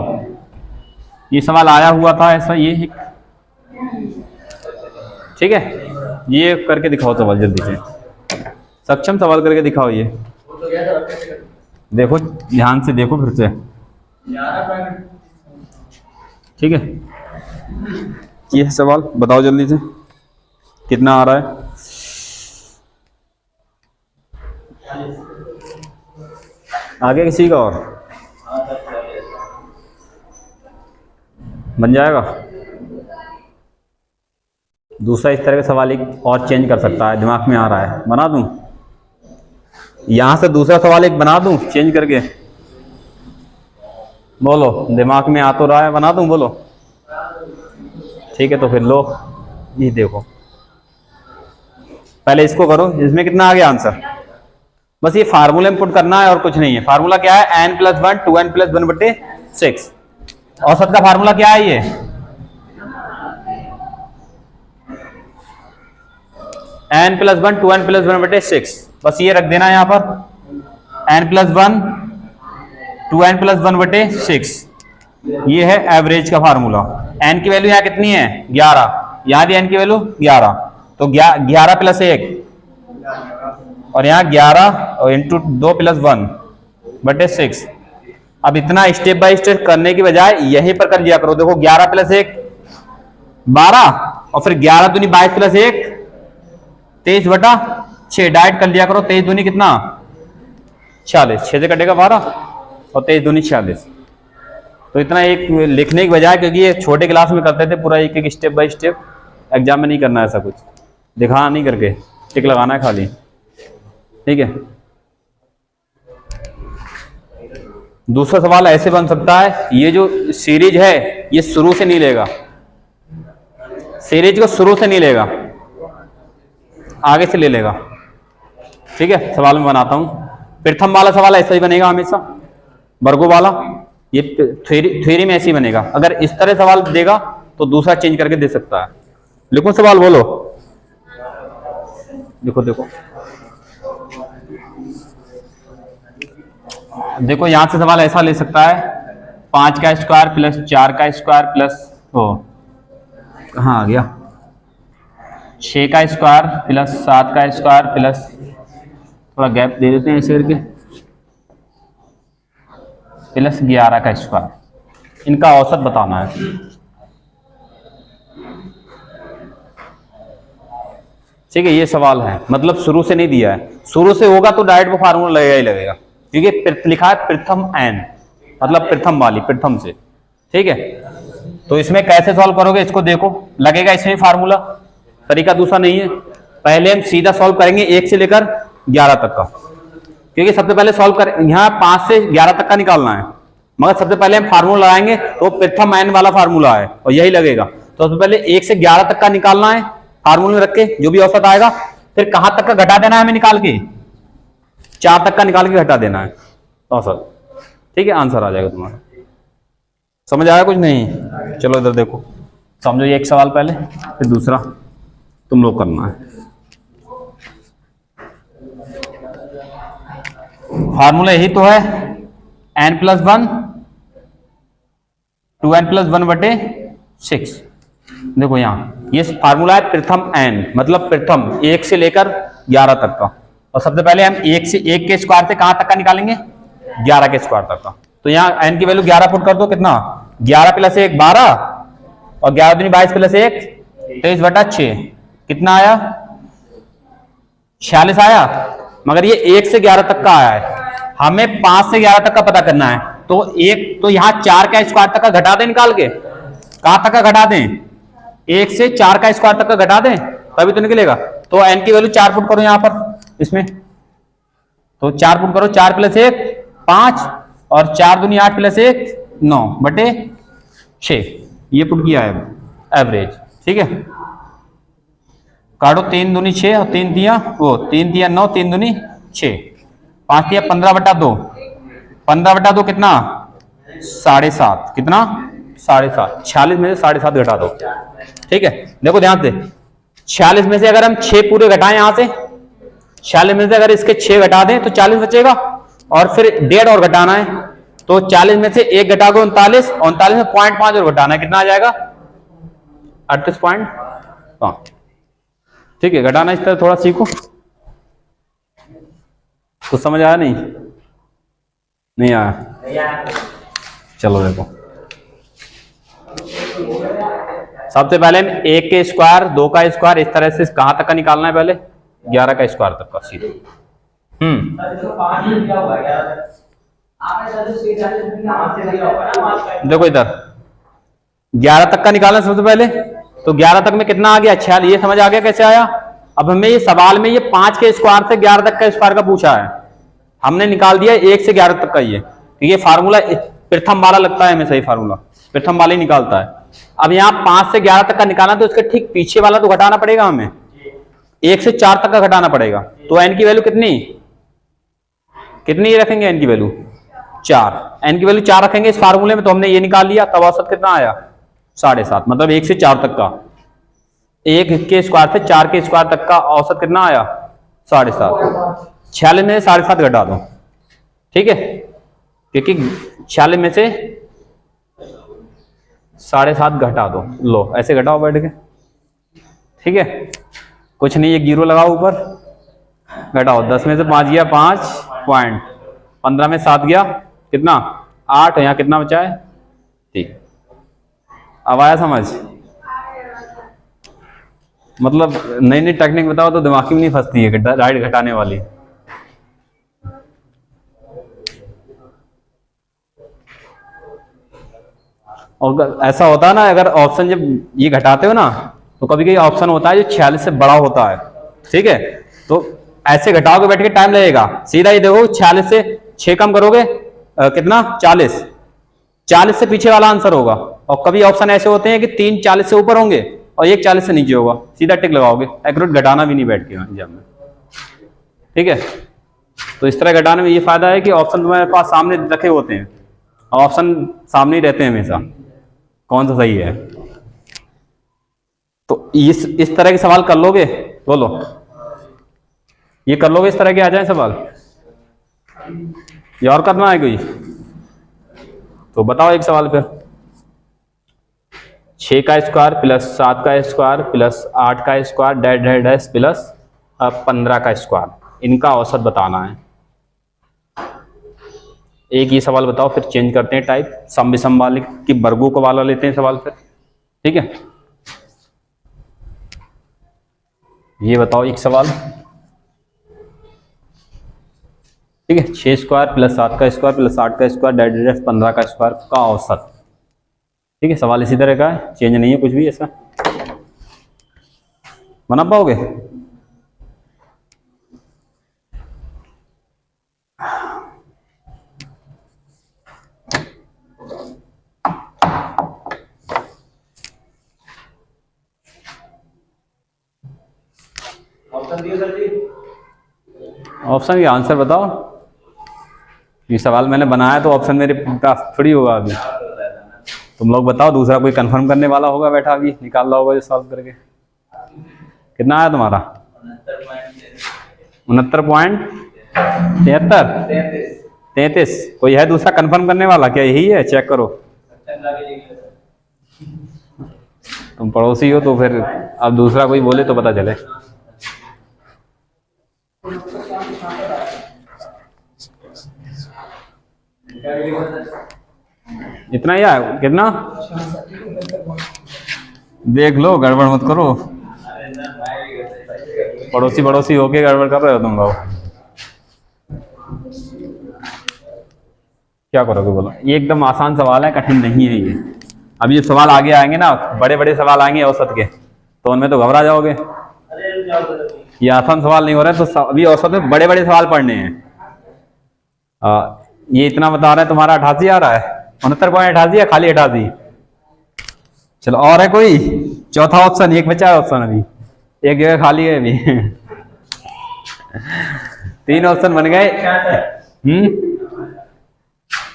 ये सवाल आया हुआ था ऐसा, ये ठीक है। ये करके दिखाओ सवाल जल्दी से, सक्षम सवाल करके दिखाओ। ये देखो, ध्यान से देखो फिर से, ठीक है। ये सवाल बताओ जल्दी से, कितना आ रहा है? आगे किसी का और बन जाएगा? दूसरा इस तरह का सवाल एक और चेंज कर सकता है, दिमाग में आ रहा है, बना दूं? यहां से दूसरा सवाल एक बना दूं चेंज करके? बोलो, दिमाग में आ तो रहा है, बना दूं? बोलो, ठीक है। तो फिर लो, ये देखो, पहले इसको करो, इसमें कितना आ गया आंसर? बस ये फार्मूले में पुट करना है और कुछ नहीं है। फार्मूला क्या है? n + 1 2n + 1 बटे 6। औसत का फार्मूला क्या है? ये n + 1 2n + 1 बटे 6, बस ये रख देना है यहां पर, n + 1 2n + 1 बटे 6। ये है एवरेज का फार्मूला। n की वैल्यू यहां कितनी है? 11, यहां भी n की वैल्यू 11, तो 11 + 1 और यहाँ 11 और इंटू 2 + 1 बटे 6। अब इतना स्टेप बाय स्टेप करने की बजाय यहीं पर कर लिया करो। देखो 11 + 1 12 और फिर 11 दूनी 22 + 1 23 बटा 6 डाइट कर लिया करो। 23 दूनी कितना? 46, 6 से कटेगा 12 और 23 दूनी 46। तो इतना एक लिखने की बजाय, क्योंकि ये छोटे क्लास में करते थे पूरा एक एक स्टेप बाय स्टेप, एग्जाम में नहीं करना ऐसा कुछ, दिखाना नहीं करके, टिक लगाना है खाली, ठीक है। दूसरा सवाल ऐसे बन सकता है, ये जो सीरीज है ये शुरू से नहीं लेगा, सीरीज को शुरू से नहीं लेगा, आगे से ले लेगा, ठीक है। सवाल में बनाता हूं, प्रथम वाला सवाल ऐसा ही बनेगा हमेशा, वर्गों वाला ये थ्योरी में ऐसे ही बनेगा। अगर इस तरह सवाल देगा तो दूसरा चेंज करके दे सकता है। लिखो सवाल, बोलो, देखो देखो देखो, यहां से सवाल ऐसा ले सकता है, 5 का स्क्वायर प्लस 4 का स्क्वायर प्लस कहाँ आ गया, 6 का स्क्वायर प्लस 7 का स्क्वायर प्लस, थोड़ा गैप दे देते हैं ऐसे करके, प्लस 11 का स्क्वायर। इनका औसत बताना है। ठीक है, ये सवाल है, मतलब शुरू से नहीं दिया है। शुरू से होगा तो डायरेक्ट वो फार्मूला लगेगा ही लगेगा, क्योंकि लिखा है प्रथम एन, मतलब प्रथम वाली, प्रथम से। ठीक है, तो इसमें कैसे सॉल्व करोगे इसको देखो, लगेगा इसमें फार्मूला, तरीका दूसरा नहीं है। पहले हम सीधा सॉल्व करेंगे 1 से लेकर 11 तक का, क्योंकि सबसे पहले सॉल्व कर, यहाँ 5 से 11 तक का निकालना है, मगर सबसे पहले हम फार्मूला लगाएंगे तो प्रथम एन वाला फार्मूला है और यही लगेगा। तो सबसे पहले 1 से 11 तक का निकालना है फार्मूले में रख के, जो भी औसत आएगा, फिर कहां तक का घटा देना है हमें निकाल के, 4 तक का निकाल के घटा देना है औसत। ठीक है, आंसर आ जाएगा तुम्हारा। समझ आया कुछ नहीं? चलो इधर देखो, समझो ये एक सवाल पहले, फिर दूसरा तुम लोग करना है। फार्मूला यही तो है, n+1 2n+1/6। देखो यहाँ ये फार्मूला है प्रथम n, मतलब प्रथम 1 से लेकर 11 तक का, और सबसे पहले हम 1 के स्क्वायर से कहां तक का निकालेंगे, 11 के स्क्वायर तक का। तो यहाँ n की वैल्यू 11 पुट कर दो, कितना 11 + 1 12, और 11 दूनी 22 + 1 23/6, कितना आया 46 आया। मगर ये 1 से 11 तक का आया है, हमें 5 से 11 तक का पता करना है। तो यहाँ 4 का स्क्वायर तक का घटा दें, निकाल के कहां तक का घटा दें, 1 से 4 का स्क्वायर तक का घटा दें, तभी तो निकलेगा। तो n की वैल्यू 4 पुट करो यहाँ पर इसमें, तो 4 पुट करो, 4 + 1 5, और 4 दूनी 8 + 1 9/6, ये पुट किया है एवरेज। ठीक है, काटो, 3 दूनी 6 और 3 तिया 9, 3 दूनी 6, 5 तिया 15/2, 15/2 कितना 7.5, कितना 7.5, 46 में से 7.5 घटा दो। ठीक है, देखो ध्यान से, 46 में से अगर हम 6 पूरे घटाएं, यहां से 46 में से अगर इसके 6 घटा दें तो 40 बचेगा, और फिर 1.5 और घटाना है, तो 40 में से 1 घटा दो 39, 39 में 0.5 और घटाना है, कितना आ जाएगा 38.5। ठीक है, घटाना इस तरह थोड़ा सीखो, कुछ समझ आया नहीं आया? चलो देखो, सबसे पहले हम 1 के स्क्वायर, 2 का स्क्वायर, इस तरह से कहां तक का निकालना है, पहले 11 का स्क्वायर तक का सीधे। देखो इधर 11 तक का निकालना सबसे पहले, तो 11 तक में कितना आ गया 46, ये समझ आ गया कैसे आया। अब हमें ये सवाल में ये 5 के स्क्वायर से 11 तक का स्क्वायर का पूछा है, हमने निकाल दिया 1 से 11 तक का, ये फार्मूला प्रथम वाला लगता है हमें, सही फार्मूला प्रथम वाला ही निकालता है। अब यहाँ 5 से 11 तक का निकालना, तो इसके ठीक पीछे वाला तो घटाना पड़ेगा हमें, 1 से 4 तक का घटाना पड़ेगा। तो n की वैल्यू कितनी रखेंगे, n की वैल्यू 4, n की वैल्यू 4 रखेंगे इस फार्मूले में, तो हमने ये निकाल लिया, तब औसत कितना आया 7.5, मतलब 1 से 4 तक का, 1 के स्क्वायर से 4 के स्क्वायर तक का औसत कितना आया 7.5। 46 में से 7.5 घटा दो, ठीक है, क्योंकि 46 में से 7.5 घटा दो, लो ऐसे घटाओ बैठ के। ठीक है, कुछ नहीं, एक 0 लगाओ ऊपर, घटाओ, 10 में से 5 गया 5 पॉइंट, 15 में 7 गया कितना 8, यहाँ कितना बचा है। ठीक, अब आया समझ, मतलब नई नई टेक्निक बताओ तो दिमाग में नहीं फंसती है राइट घटाने वाली। और ऐसा होता है ना, अगर ऑप्शन जब ये घटाते हो ना, तो कभी कभी ऑप्शन होता है जो 46 से बड़ा होता है, ठीक है, तो ऐसे घटाओगे बैठ के टाइम लगेगा। सीधा ये देखो 46 से 6 कम करोगे कितना 40 से पीछे वाला आंसर होगा। और कभी ऑप्शन ऐसे होते हैं कि 3 40 से ऊपर होंगे और 1 40 से नीचे होगा, सीधा टिक लगाओगे, एक्यूरेट घटाना भी नहीं बैठ के एग्जाम में। ठीक है, तो इस तरह घटाने में ये फायदा है कि ऑप्शन तुम्हारे पास सामने रखे होते हैं, ऑप्शन सामने ही रहते हैं हमेशा, कौन सा सही है। तो इस तरह के सवाल कर लोगे, बोलो ये कर लोगे, इस तरह के आ जाए सवाल, ये और करना है कोई तो बताओ एक सवाल फिर। 6 का स्क्वायर प्लस 7 का स्क्वायर प्लस 8 का square dash dash dash plus 15 का स्क्वायर, इनका औसत बताना है। एक ही सवाल बताओ, फिर चेंज करते हैं टाइप, सम विषम वाले की वर्गों को वाला लेते हैं सवाल फिर। ठीक है, ये बताओ एक सवाल, ठीक है, 6 स्क्वायर प्लस 7 का स्क्वायर प्लस 8 का स्क्वायर डाइडेड 15 का स्क्वायर का औसत। ठीक है, सवाल इसी तरह का है, चेंज नहीं है कुछ भी ऐसा। बना पाओगे? ऑप्शन दिए सर जी। ऑप्शन के आंसर बताओ। ये सवाल मैंने बनाया तो ऑप्शन मेरे पास थोड़ी होगा अभी। तुम लोग बताओ, दूसरा कोई कंफर्म करने वाला होगा बैठा, अभी निकाल रहा होगा जो सॉल्व करके। कितना आया तुम्हारा? 69.73। कोई है दूसरा कंफर्म करने वाला? क्या यही है? चेक करो। तुम पड़ोसी हो तो फिर अब दूसरा कोई बोले तो पता चले। इतना ही है? कितना? देख लो, गड़बड़ मत करो। पड़ोसी पड़ोसी होके गड़बड़ कर रहे हो तुम लोग। क्या करोगे बोलो? ये एकदम आसान सवाल है, कठिन नहीं है ये। अब ये सवाल आगे आएंगे ना, बड़े बड़े सवाल आएंगे औसत के, तो उनमें तो घबरा जाओगे। ये आसान सवाल नहीं हो रहा है, तो अभी औसत में बड़े बड़े सवाल पढ़ने हैं। ये इतना बता रहे हैं, तुम्हारा 88 आ रहा है, 69.88 या खाली 88? चलो, और है कोई? चौथा ऑप्शन, एक बचा है ऑप्शन, अभी एक जगह खाली है अभी। 3 ऑप्शन बन गए।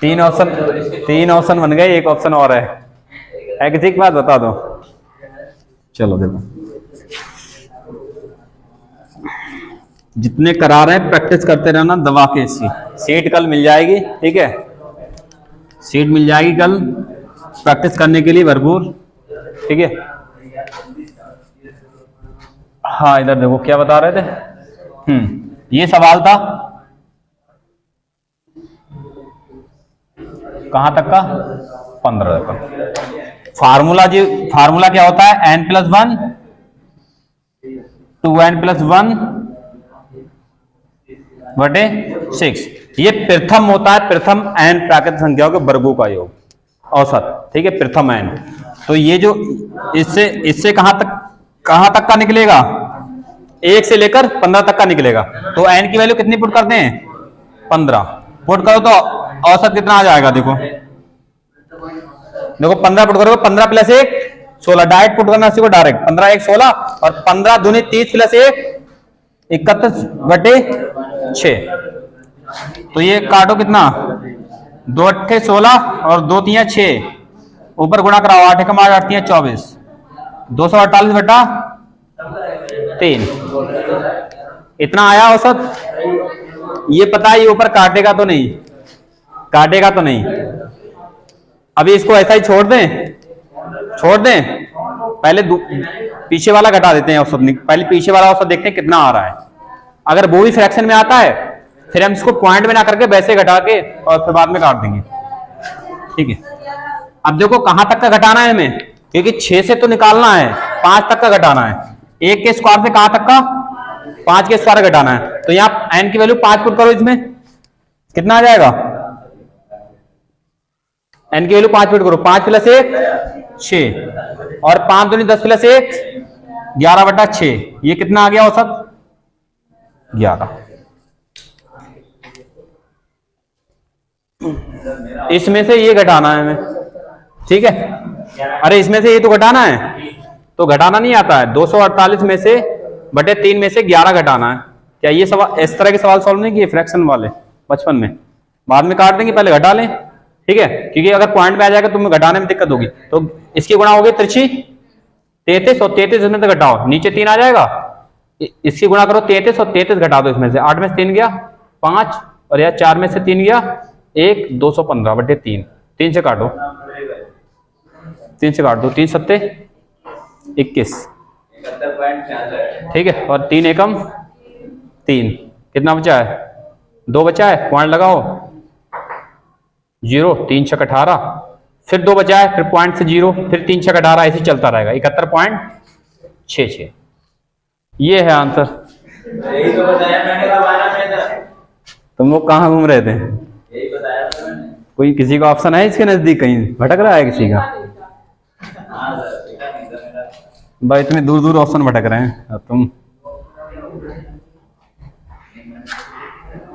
तीन ऑप्शन बन गए, एक ऑप्शन और है किसी की बात बता दो। चलो देखो, जितने करा रहे हैं प्रैक्टिस करते रहना दबा के। सीट कल मिल जाएगी, ठीक है, सीट मिल जाएगी कल प्रैक्टिस करने के लिए भरपूर, ठीक है। हाँ, इधर देखो क्या बता रहे थे। ये सवाल था कहां तक का? 15 का। फार्मूला क्या होता है? n+1 2n+1 बटे 6। ये प्रथम होता है, प्रथम n प्राकृतिक संख्याओं के वर्गों का योग, औसत, ठीक है, प्रथम n। तो ये जो इससे कहां तक का निकलेगा? 1 से लेकर 15 तक का निकलेगा। तो n की वैल्यू कितनी पुट करते हैं? 15 पुट करो तो औसत कितना आ जाएगा? देखो 15 पुट करोगे, 15 + 1 16। डायरेक्ट पुट करना सीखो, डायरेक्ट 15 1 16 और 15 दूनी 30 + 1 31 बटे 6। तो ये काटो कितना? 2 8 16 और 2 3 6, ऊपर गुणा कराओ, 8 1 8 3 24, 248 बटा 3। इतना आया औसत। ये पता है ये ऊपर काटेगा तो नहीं, काटेगा तो नहीं। अभी इसको ऐसा ही छोड़ दें, पहले पीछे वाला घटा देते हैं औसत। पहले पीछे वाला औसत देखते हैं कितना आ रहा है। अगर वो भी फ्रैक्शन में आता है, फिर हम इसको पॉइंट में ना करके वैसे घटा के और फिर बाद में काट देंगे, ठीक है। अब देखो कहां तक का घटाना है हमें, क्योंकि 6 से तो निकालना है, 5 तक का घटाना है। 1 के स्क्वायर से कहां तक का? 5 के स्क्वायर घटाना है। तो यहाँ n की वैल्यू 5 पुट करो, इसमें कितना आ जाएगा? n की वैल्यू 5 पुट करो, 5 + 1 6 और 5 दूनी 10 + 1 11 बटा 6। ये कितना आ गया औसत? 11। इसमें से ये घटाना है हमें, ठीक है। अरे इसमें से ये तो घटाना है, तो घटाना नहीं आता है। 248 में से बटे 3 में से 11 घटाना है। क्या ये सवाल, इस तरह के सवाल सॉल्व नहीं किए फ्रैक्शन वाले बचपन में? बाद में काट देंगे, पहले घटा लें, ठीक है, क्योंकि अगर पॉइंट में आ जाएगा तो तुम्हें घटाने में दिक्कत होगी। तो इसकी गुणा हो गई तिरछी 33 और 33 इसमें से घटाओ, नीचे 3 आ जाएगा। इसकी गुणा करो 33 और 33 घटा दो इसमें से, 8 में से 3 गया 5 और यह 4 में से 3 गया 1, 215 बटे 3। 3 से काटो, 3 से काट दो, 3 सत्ते 21, ठीक है, और 3 एकम 3। कितना बचा है? 2 बचा है, पॉइंट लगाओ 0, 3 छक 18, फिर 2 बचा है, फिर पॉइंट से 0, फिर 3 छक 18, ऐसे चलता रहेगा। 71.66। ये है आंसर। यही तो बताया मैंने, दोबारा में तुम लोग कहाँ घूम रहे थे? यही बताया था मैंने। कोई किसी का ऑप्शन है इसके नजदीक, कहीं भटक रहा है किसी का? हाँ सर, देखा नहीं था मेरा। भाई इतने दूर दूर ऑप्शन भटक रहे हैं, अब तुम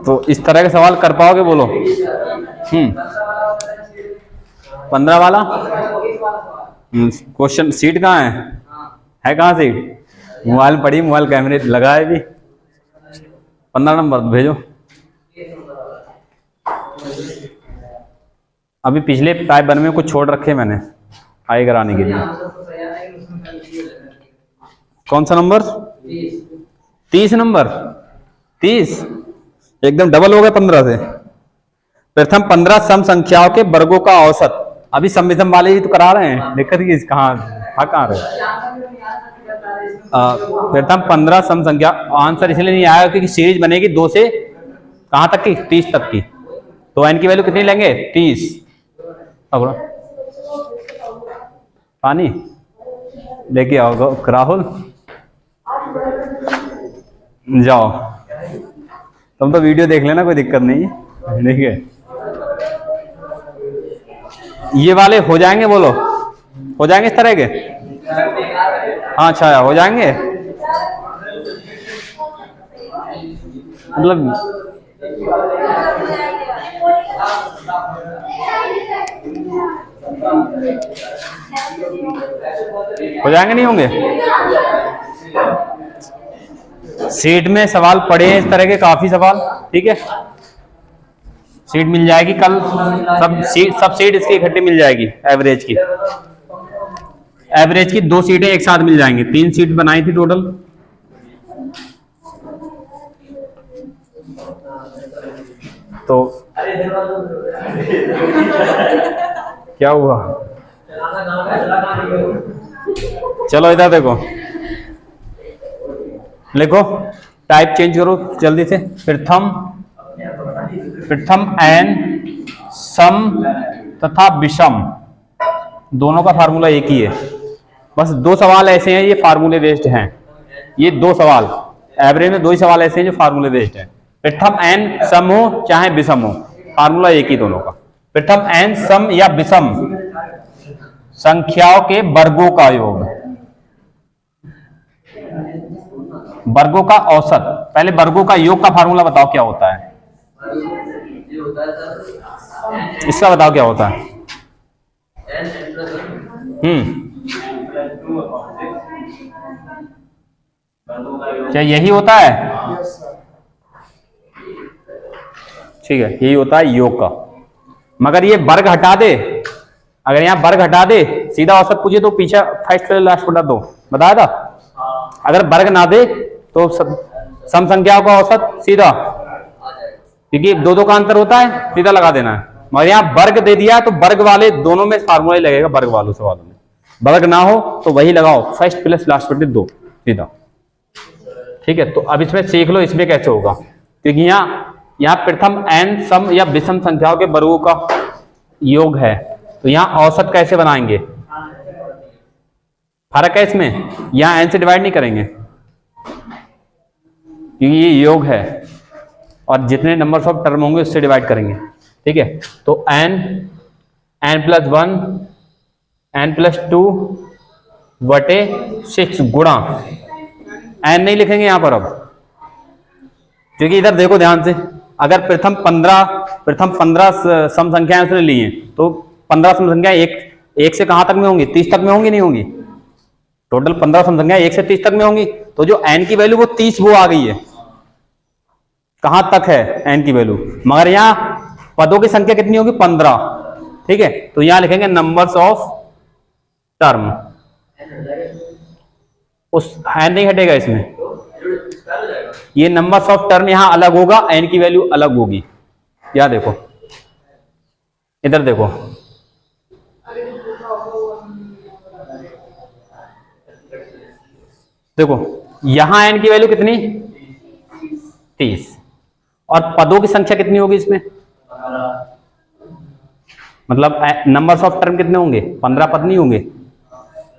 तो इस तरह के सवाल कर पाओगे? बोलो। 15 वाला क्वेश्चन सीट कहाँ है कहाँ सीट? मोबाइल पड़ी, मोबाइल कैमरे लगाए भी। 15 नंबर भेजो। अभी पिछले टाइप वन में कुछ छोड़ रखे मैंने आगे कराने के लिए। कौन सा नंबर? 30 नंबर। 30 एकदम डबल हो गया 15 से। प्रथम 15 सम संख्याओं के वर्गों का औसत। अभी सम विषम वाले ही तो करा रहे हैं, दिक्कत की कहाँ रहे? प्रथम 15 सम संख्या। आंसर इसलिए नहीं आया क्योंकि सीरीज बनेगी 2 से कहाँ तक की? 30 तक की। तो n की वैल्यू कितनी लेंगे? 30। अब पानी लेके आओ राहुल, जाओ। तुम तो वीडियो देख लेना, कोई दिक्कत नहीं है। ठीक है, ये वाले हो जाएंगे? बोलो, हो जाएंगे इस तरह के? हाँ अच्छा, हो जाएंगे मतलब। हो जाएंगे नहीं होंगे? सीट में सवाल पड़े हैं इस तरह के काफी सवाल। ठीक है, सीट मिल जाएगी कल, सब सीट इसकी इकट्ठी मिल जाएगी। एवरेज की 2 सीटें एक साथ मिल जाएंगी। 3 सीट बनाई थी टोटल। तो क्या हुआ? चलो इधर देखो, लिखो, टाइप चेंज करो जल्दी से। प्रथम एन सम तथा विषम दोनों का फार्मूला एक ही है। बस 2 सवाल ऐसे हैं ये फार्मूले बेस्ड हैं। ये 2 सवाल एवरेज में 2 ही सवाल ऐसे हैं जो फार्मूले बेस्ड हैं। प्रथम एन सम हो चाहे विषम हो, फार्मूला एक ही दोनों का। प्रथम एन सम या विषम संख्याओं के वर्गों का योग, वर्गों का औसत। पहले वर्गों का योग का फार्मूला बताओ क्या होता है? इसका बताओ क्या होता है? क्या यही होता है? ठीक है, यही होता है योग का। मगर ये वर्ग हटा दे, अगर यहाँ वर्ग हटा दे, सीधा औसत पूछे तो पीछे फर्स्ट लास्ट बटा 2 बताया था। अगर वर्ग ना दे तो सम संख्याओं का औसत सीधा, क्योंकि 2 का अंतर होता है, सीधा लगा देना है। मगर यहाँ वर्ग दे दिया तो वर्ग वाले दोनों में फार्मूला ही लगेगा। वर्ग वालों सवालों में वर्ग ना हो तो वही लगाओ, फर्स्ट प्लस लास्ट बटे 2 सीधा। ठीक है, तो अब इसमें सीख लो इसमें कैसे होगा, क्योंकि यहाँ प्रथम एन सम या विषम संख्याओं के वर्गों का योग है। तो यहाँ औसत कैसे बनाएंगे? फर्क है इसमें, यहाँ एन से डिवाइड नहीं करेंगे क्योंकि ये योग है, और जितने नंबर्स ऑफ टर्म होंगे उससे डिवाइड करेंगे। ठीक है, तो n प्लस 1 n प्लस 2 बटे 6 गुणा n नहीं लिखेंगे यहां पर अब, क्योंकि इधर देखो ध्यान से। अगर प्रथम 15 सम संख्याएं उसने ली हैं तो 15 सम संख्याएं एक से कहां तक में होंगी? 30 तक में होंगी नहीं होंगी? टोटल 15 सम संख्याएं 1 से 30 तक में होंगी। तो जो n की वैल्यू वो 30 वो आ गई है। कहां तक है n की वैल्यू? मगर यहां पदों की संख्या कितनी होगी? 15। ठीक है, तो यहां लिखेंगे नंबर्स ऑफ टर्म। उस n नहीं हटेगा इसमें, ये नंबर्स ऑफ टर्म यहां अलग होगा, n की वैल्यू अलग होगी। यहां देखो, इधर देखो, देखो यहां n की वैल्यू कितनी? 30। और पदों की संख्या कितनी होगी इसमें? मतलब नंबर्स ऑफ टर्म कितने होंगे? 15 पद नहीं होंगे।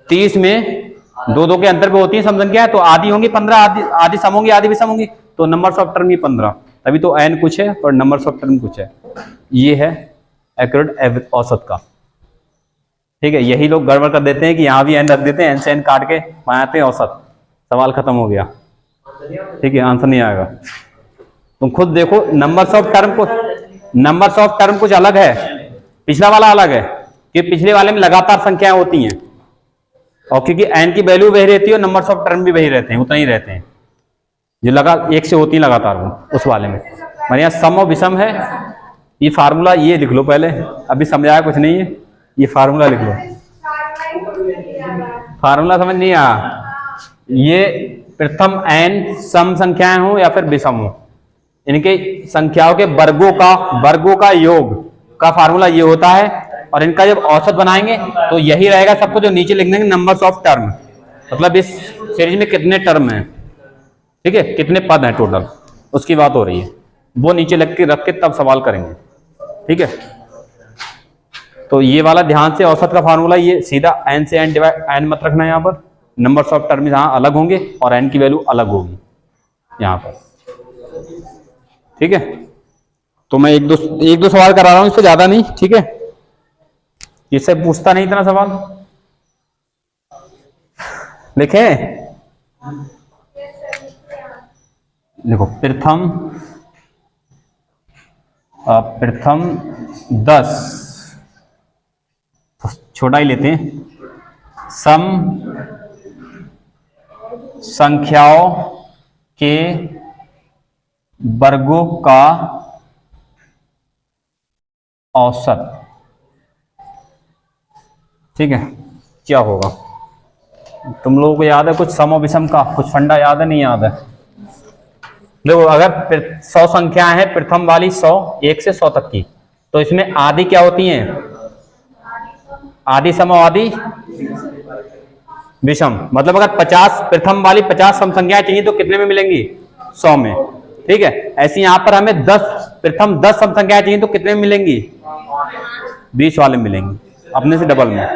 30 में दो दो के अंतर पे होती है सम संख्या, तो आधी होंगी 15, आधी आधी सम होंगी, आधी विषम होंगी, तो नंबर्स ऑफ टर्म ही 15, तभी तो n कुछ है और नंबर्स ऑफ टर्म कुछ है। ये है एक्यूरेट औसत का। ठीक है, यही लोग गड़बड़ कर देते हैं कि यहाँ भी n रख देते हैं, n से n काट के बनाते हैं औसत, सवाल खत्म हो गया। ठीक है, आंसर नहीं आएगा। तुम खुद देखो, नंबर्स ऑफ टर्म कुछ अलग है, पिछला वाला अलग है, कि पिछले वाले में लगातार संख्याएं होती हैं, और क्योंकि n की वैल्यू वही रहती है और नंबर्स ऑफ टर्म भी वही रहते हैं, उतना ही रहते हैं, जो लगा एक से होती है लगातार वो, उस वाले में। मैंने यहाँ सम और विषम है, ये फार्मूला ये लिख लो पहले, अभी समझाया कुछ नहीं है, ये फार्मूला लिख लो। फार्मूला समझ नहीं आया? ये प्रथम n सम संख्याएं हो या फिर विषम हो, इनके संख्याओं के वर्गों का योग का फार्मूला ये होता है, और इनका जब औसत बनाएंगे तो यही रहेगा सबको, जो नीचे लिख देंगे नंबर्स ऑफ टर्म, मतलब इस सीरीज में कितने टर्म हैं, ठीक है, कितने पद हैं टोटल, उसकी बात हो रही है, वो नीचे रख के तब सवाल करेंगे। ठीक है, तो ये वाला ध्यान से, औसत का फार्मूला ये सीधा n से n डिवाइड, n मत रखना यहाँ पर, नंबर्स ऑफ टर्म यहाँ अलग होंगे और n की वैल्यू अलग होगी यहाँ पर। ठीक है, तो मैं एक दो सवाल करा रहा हूँ, इससे ज्यादा नहीं। ठीक है, इससे पूछता नहीं इतना सवाल, लिखे देखो, प्रथम 10, छोटा ही लेते हैं, सम संख्याओं के वर्गों का औसत। ठीक है, क्या होगा? तुम लोगों को याद है कुछ सम और विषम का कुछ फंडा याद है, नहीं याद है? देखो, अगर 100 संख्याएं हैं, प्रथम वाली 100, 1 से 100 तक की, तो इसमें आधी क्या होती हैं? आधी सम और आधी विषम। मतलब अगर 50 प्रथम वाली 50 सम संख्याएं चाहिए तो कितने में मिलेंगी? 100 में। ठीक है, ऐसे यहां पर हमें प्रथम 10 सम संख्याएं चाहिए तो कितने में मिलेंगी? 20 वाले में मिलेंगी, अपने से डबल में।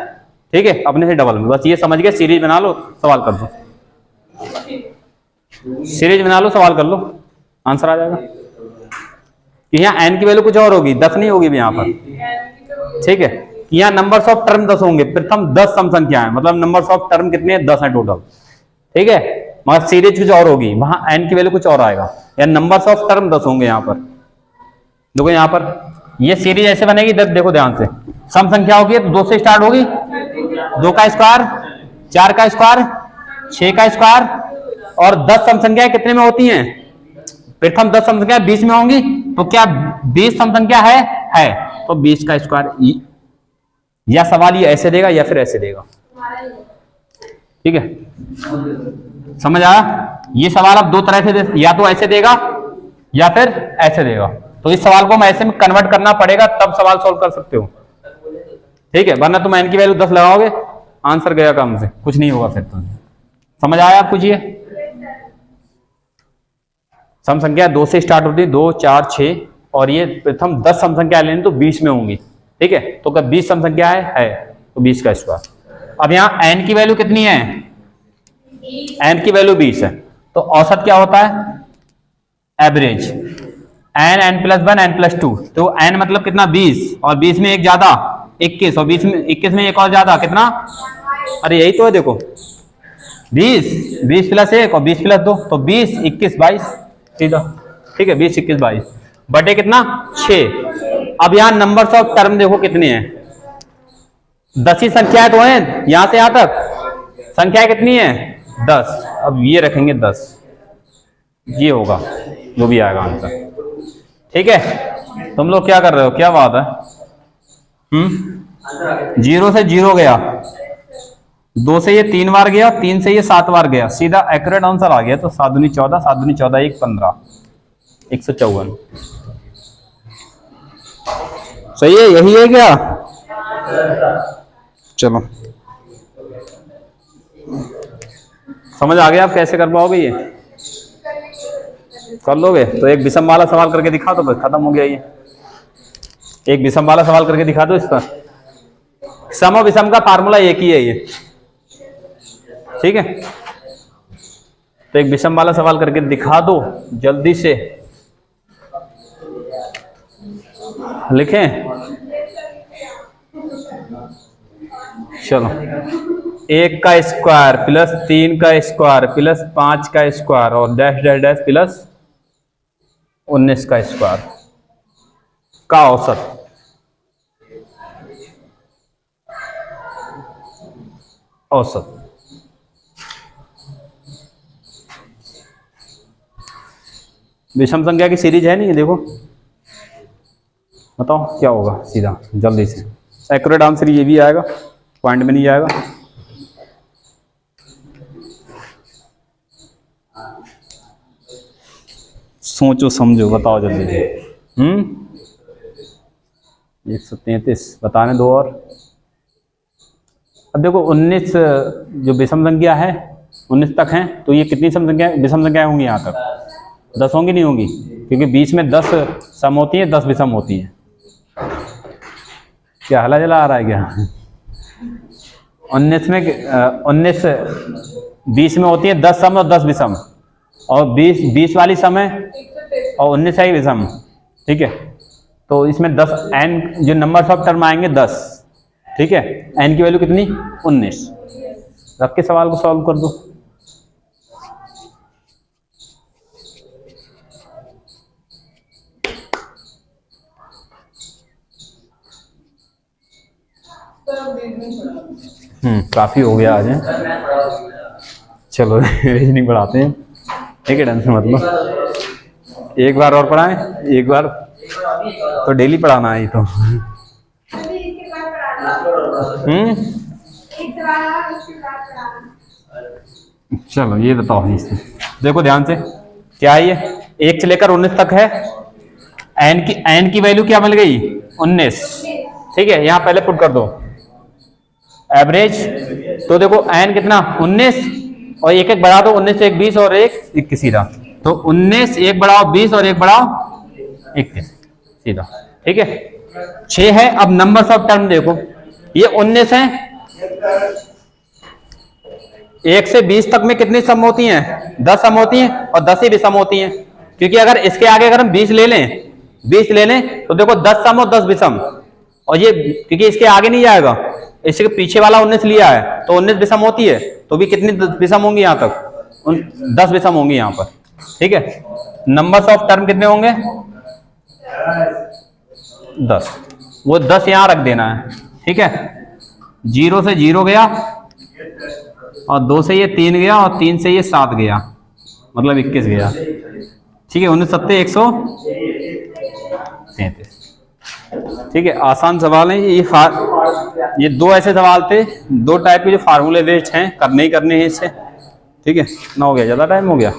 ठीक है, अपने से डबल में। बस ये समझ गए, सीरीज बना लो, सवाल कर दो, सीरीज बना लो, सवाल कर लो, आंसर आ जाएगा। यहाँ n की वैल्यू कुछ और होगी, 10 नहीं होगी यहाँ पर। ठीक है, यहाँ नंबर्स ऑफ टर्म 10 होंगे, प्रथम 10 सम संख्या है, मतलब नंबर्स ऑफ टर्म कितने हैं? 10 है टोटल। ठीक है, मगर सीरीज कुछ और होगी, वहां n की वैल्यू कुछ और आएगा, या नंबर्स ऑफ टर्म 10 होंगे यहाँ पर। देखो यहाँ पर ये सीरीज ऐसे बनेगी, देखो ध्यान से, सम संख्या होगी तो 2 से स्टार्ट होगी, 2 का स्क्वायर, 4 का स्क्वायर, 6 का स्क्वायर, और 10 सम संख्याएं कितने में होती हैं? प्रथम 10 सम संख्या 20 में होंगी, तो क्या 20 सम संख्या है, तो 20 का स्क्वायर। या सवाल ये ऐसे देगा या फिर ऐसे देगा। ठीक है, समझ आया? ये सवाल अब दो तरह से दे, या तो ऐसे देगा या फिर ऐसे देगा, तो इस सवाल को हम ऐसे में कन्वर्ट करना पड़ेगा, तब सवाल सॉल्व कर सकते हो। ठीक है, वरना तुम n की वैल्यू 10 लगाओगे, आंसर गया काम से, कुछ नहीं होगा फिर। तो समझ आया आपको? ये सम संख्या 2 से स्टार्ट होती है, 2, 4, 6, और ये प्रथम 10 सम संख्या लेनी तो 20 में होंगी। ठीक है, तो अगर 20 सम संख्या है तो 20 का स्क्वायर। अब यहाँ n की वैल्यू कितनी है? n की वैल्यू 20 है, तो औसत क्या होता है? Average. n plus 1 n plus 2, तो n मतलब कितना? 20, और 20 में एक ज्यादा 21, और 21 में एक और ज्यादा कितना? अरे यही तो है, देखो 20 प्लस 1 और 20 प्लस 2, तो 20, 21, 22 सीधा। ठीक है, 20, 21, 22 बटे कितना? 6। अब यहाँ नंबर्स ऑफ टर्म देखो कितने हैं? 10 ही संख्याएं तो हैं, यहां से यहां तक संख्याएं कितनी है? 10। अब ये रखेंगे 10, ये होगा जो भी आएगा आंसर। ठीक है, तुम लोग क्या कर रहे हो? क्या बात है? 0 से 0 गया, 2 से ये 3 बार गया, 3 से ये 7 बार गया, सीधा एक्यूरेट आंसर आ गया। तो 7 दूनी 14, 7 दूनी 14, 1 15, 154। सही है, यही है क्या? चलो, समझ आ गया आप कैसे कर पाओगे? ये कर लोगे? तो एक विषम वाला सवाल करके दिखा दो, बस खत्म हो गया ये। एक विषम वाला सवाल करके दिखा दो। इस पर सम और विषम का फार्मूला एक ही है, ये ठीक है, तो एक विषम वाला सवाल करके दिखा दो जल्दी से, लिखें। चलो, 1 का स्क्वायर प्लस 3 का स्क्वायर प्लस 5 का स्क्वायर और डैश डैश डैश प्लस 19 का स्क्वायर का औसत। औसत विषम संख्या की सीरीज है नहीं, देखो बताओ क्या होगा सीधा जल्दी से। एक्यूरेट आंसर ये भी आएगा, पॉइंट में नहीं जाएगा। सोचो समझो बताओ जल्दी से। 133 बताने दो। और अब देखो 19 जो विषम संख्या है 19 तक है, तो ये कितनी सम संख्या विषम संख्याएं होंगी यहाँ तक? 10 होंगी, नहीं होंगी? क्योंकि बीच में 10 सम होती है, 10 विषम होती है। क्या हला जला आ रहा है क्या? 19 में 19 20 में होती है 10 सम और 10 विषम, और 20 वाली सम है और 19 है विषम। ठीक है, तो इसमें 10 n जो नंबर ऑफ टर्म आएंगे 10। ठीक है, n की वैल्यू कितनी? 19। रख के सवाल को सॉल्व कर दो। काफी हो गया आज है। चलो रीजनिंग पढ़ाते हैं। ठीक है, टेंशन मतलब एक बार और पढ़ाएं, एक बार तो डेली पढ़ाना है ये तो। चलो ये बताओ इससे, देखो ध्यान से, क्या है ये? 1 से लेकर 19 तक है। n की वैल्यू क्या मिल गई? 19। ठीक है, यहां पहले पुट कर दो एवरेज। तो देखो n कितना? 19, और एक एक बढ़ा दो, 19 से 1 20 और 1 21 सीधा। तो 19 1 बढ़ाओ 20 और 1 बढ़ाओ 21 सीधा। ठीक है, 6 है। अब नंबर्स ऑफ टर्म देखो, ये 19 है। 1 से 20 तक में कितनी सम होती हैं? 10 सम होती हैं, और 10 ही विषम होती हैं। क्योंकि अगर इसके आगे अगर हम 20 ले लें तो देखो 10 सम और 10 विषम, और ये क्योंकि इसके आगे नहीं जाएगा, इसके पीछे वाला 19 लिया है, तो 19 विषम होती है, तो भी कितनी विषम होंगी यहाँ तक? 10 विषम होंगी यहाँ पर। ठीक है, नंबर्स ऑफ टर्म कितने होंगे? 10। वो 10 यहाँ रख देना है। ठीक है, 0 से 0 गया, और 2 से ये 3 गया, और 3 से ये 7 गया, मतलब 21 गया। ठीक है, 19 7 133। ठीक है, आसान सवाल है ये 2 ऐसे सवाल थे, 2 टाइप के जो फार्मूले बेस्ड हैं, करने ही करने हैं इससे। ठीक है, ना हो गया, ज़्यादा टाइम हो गया।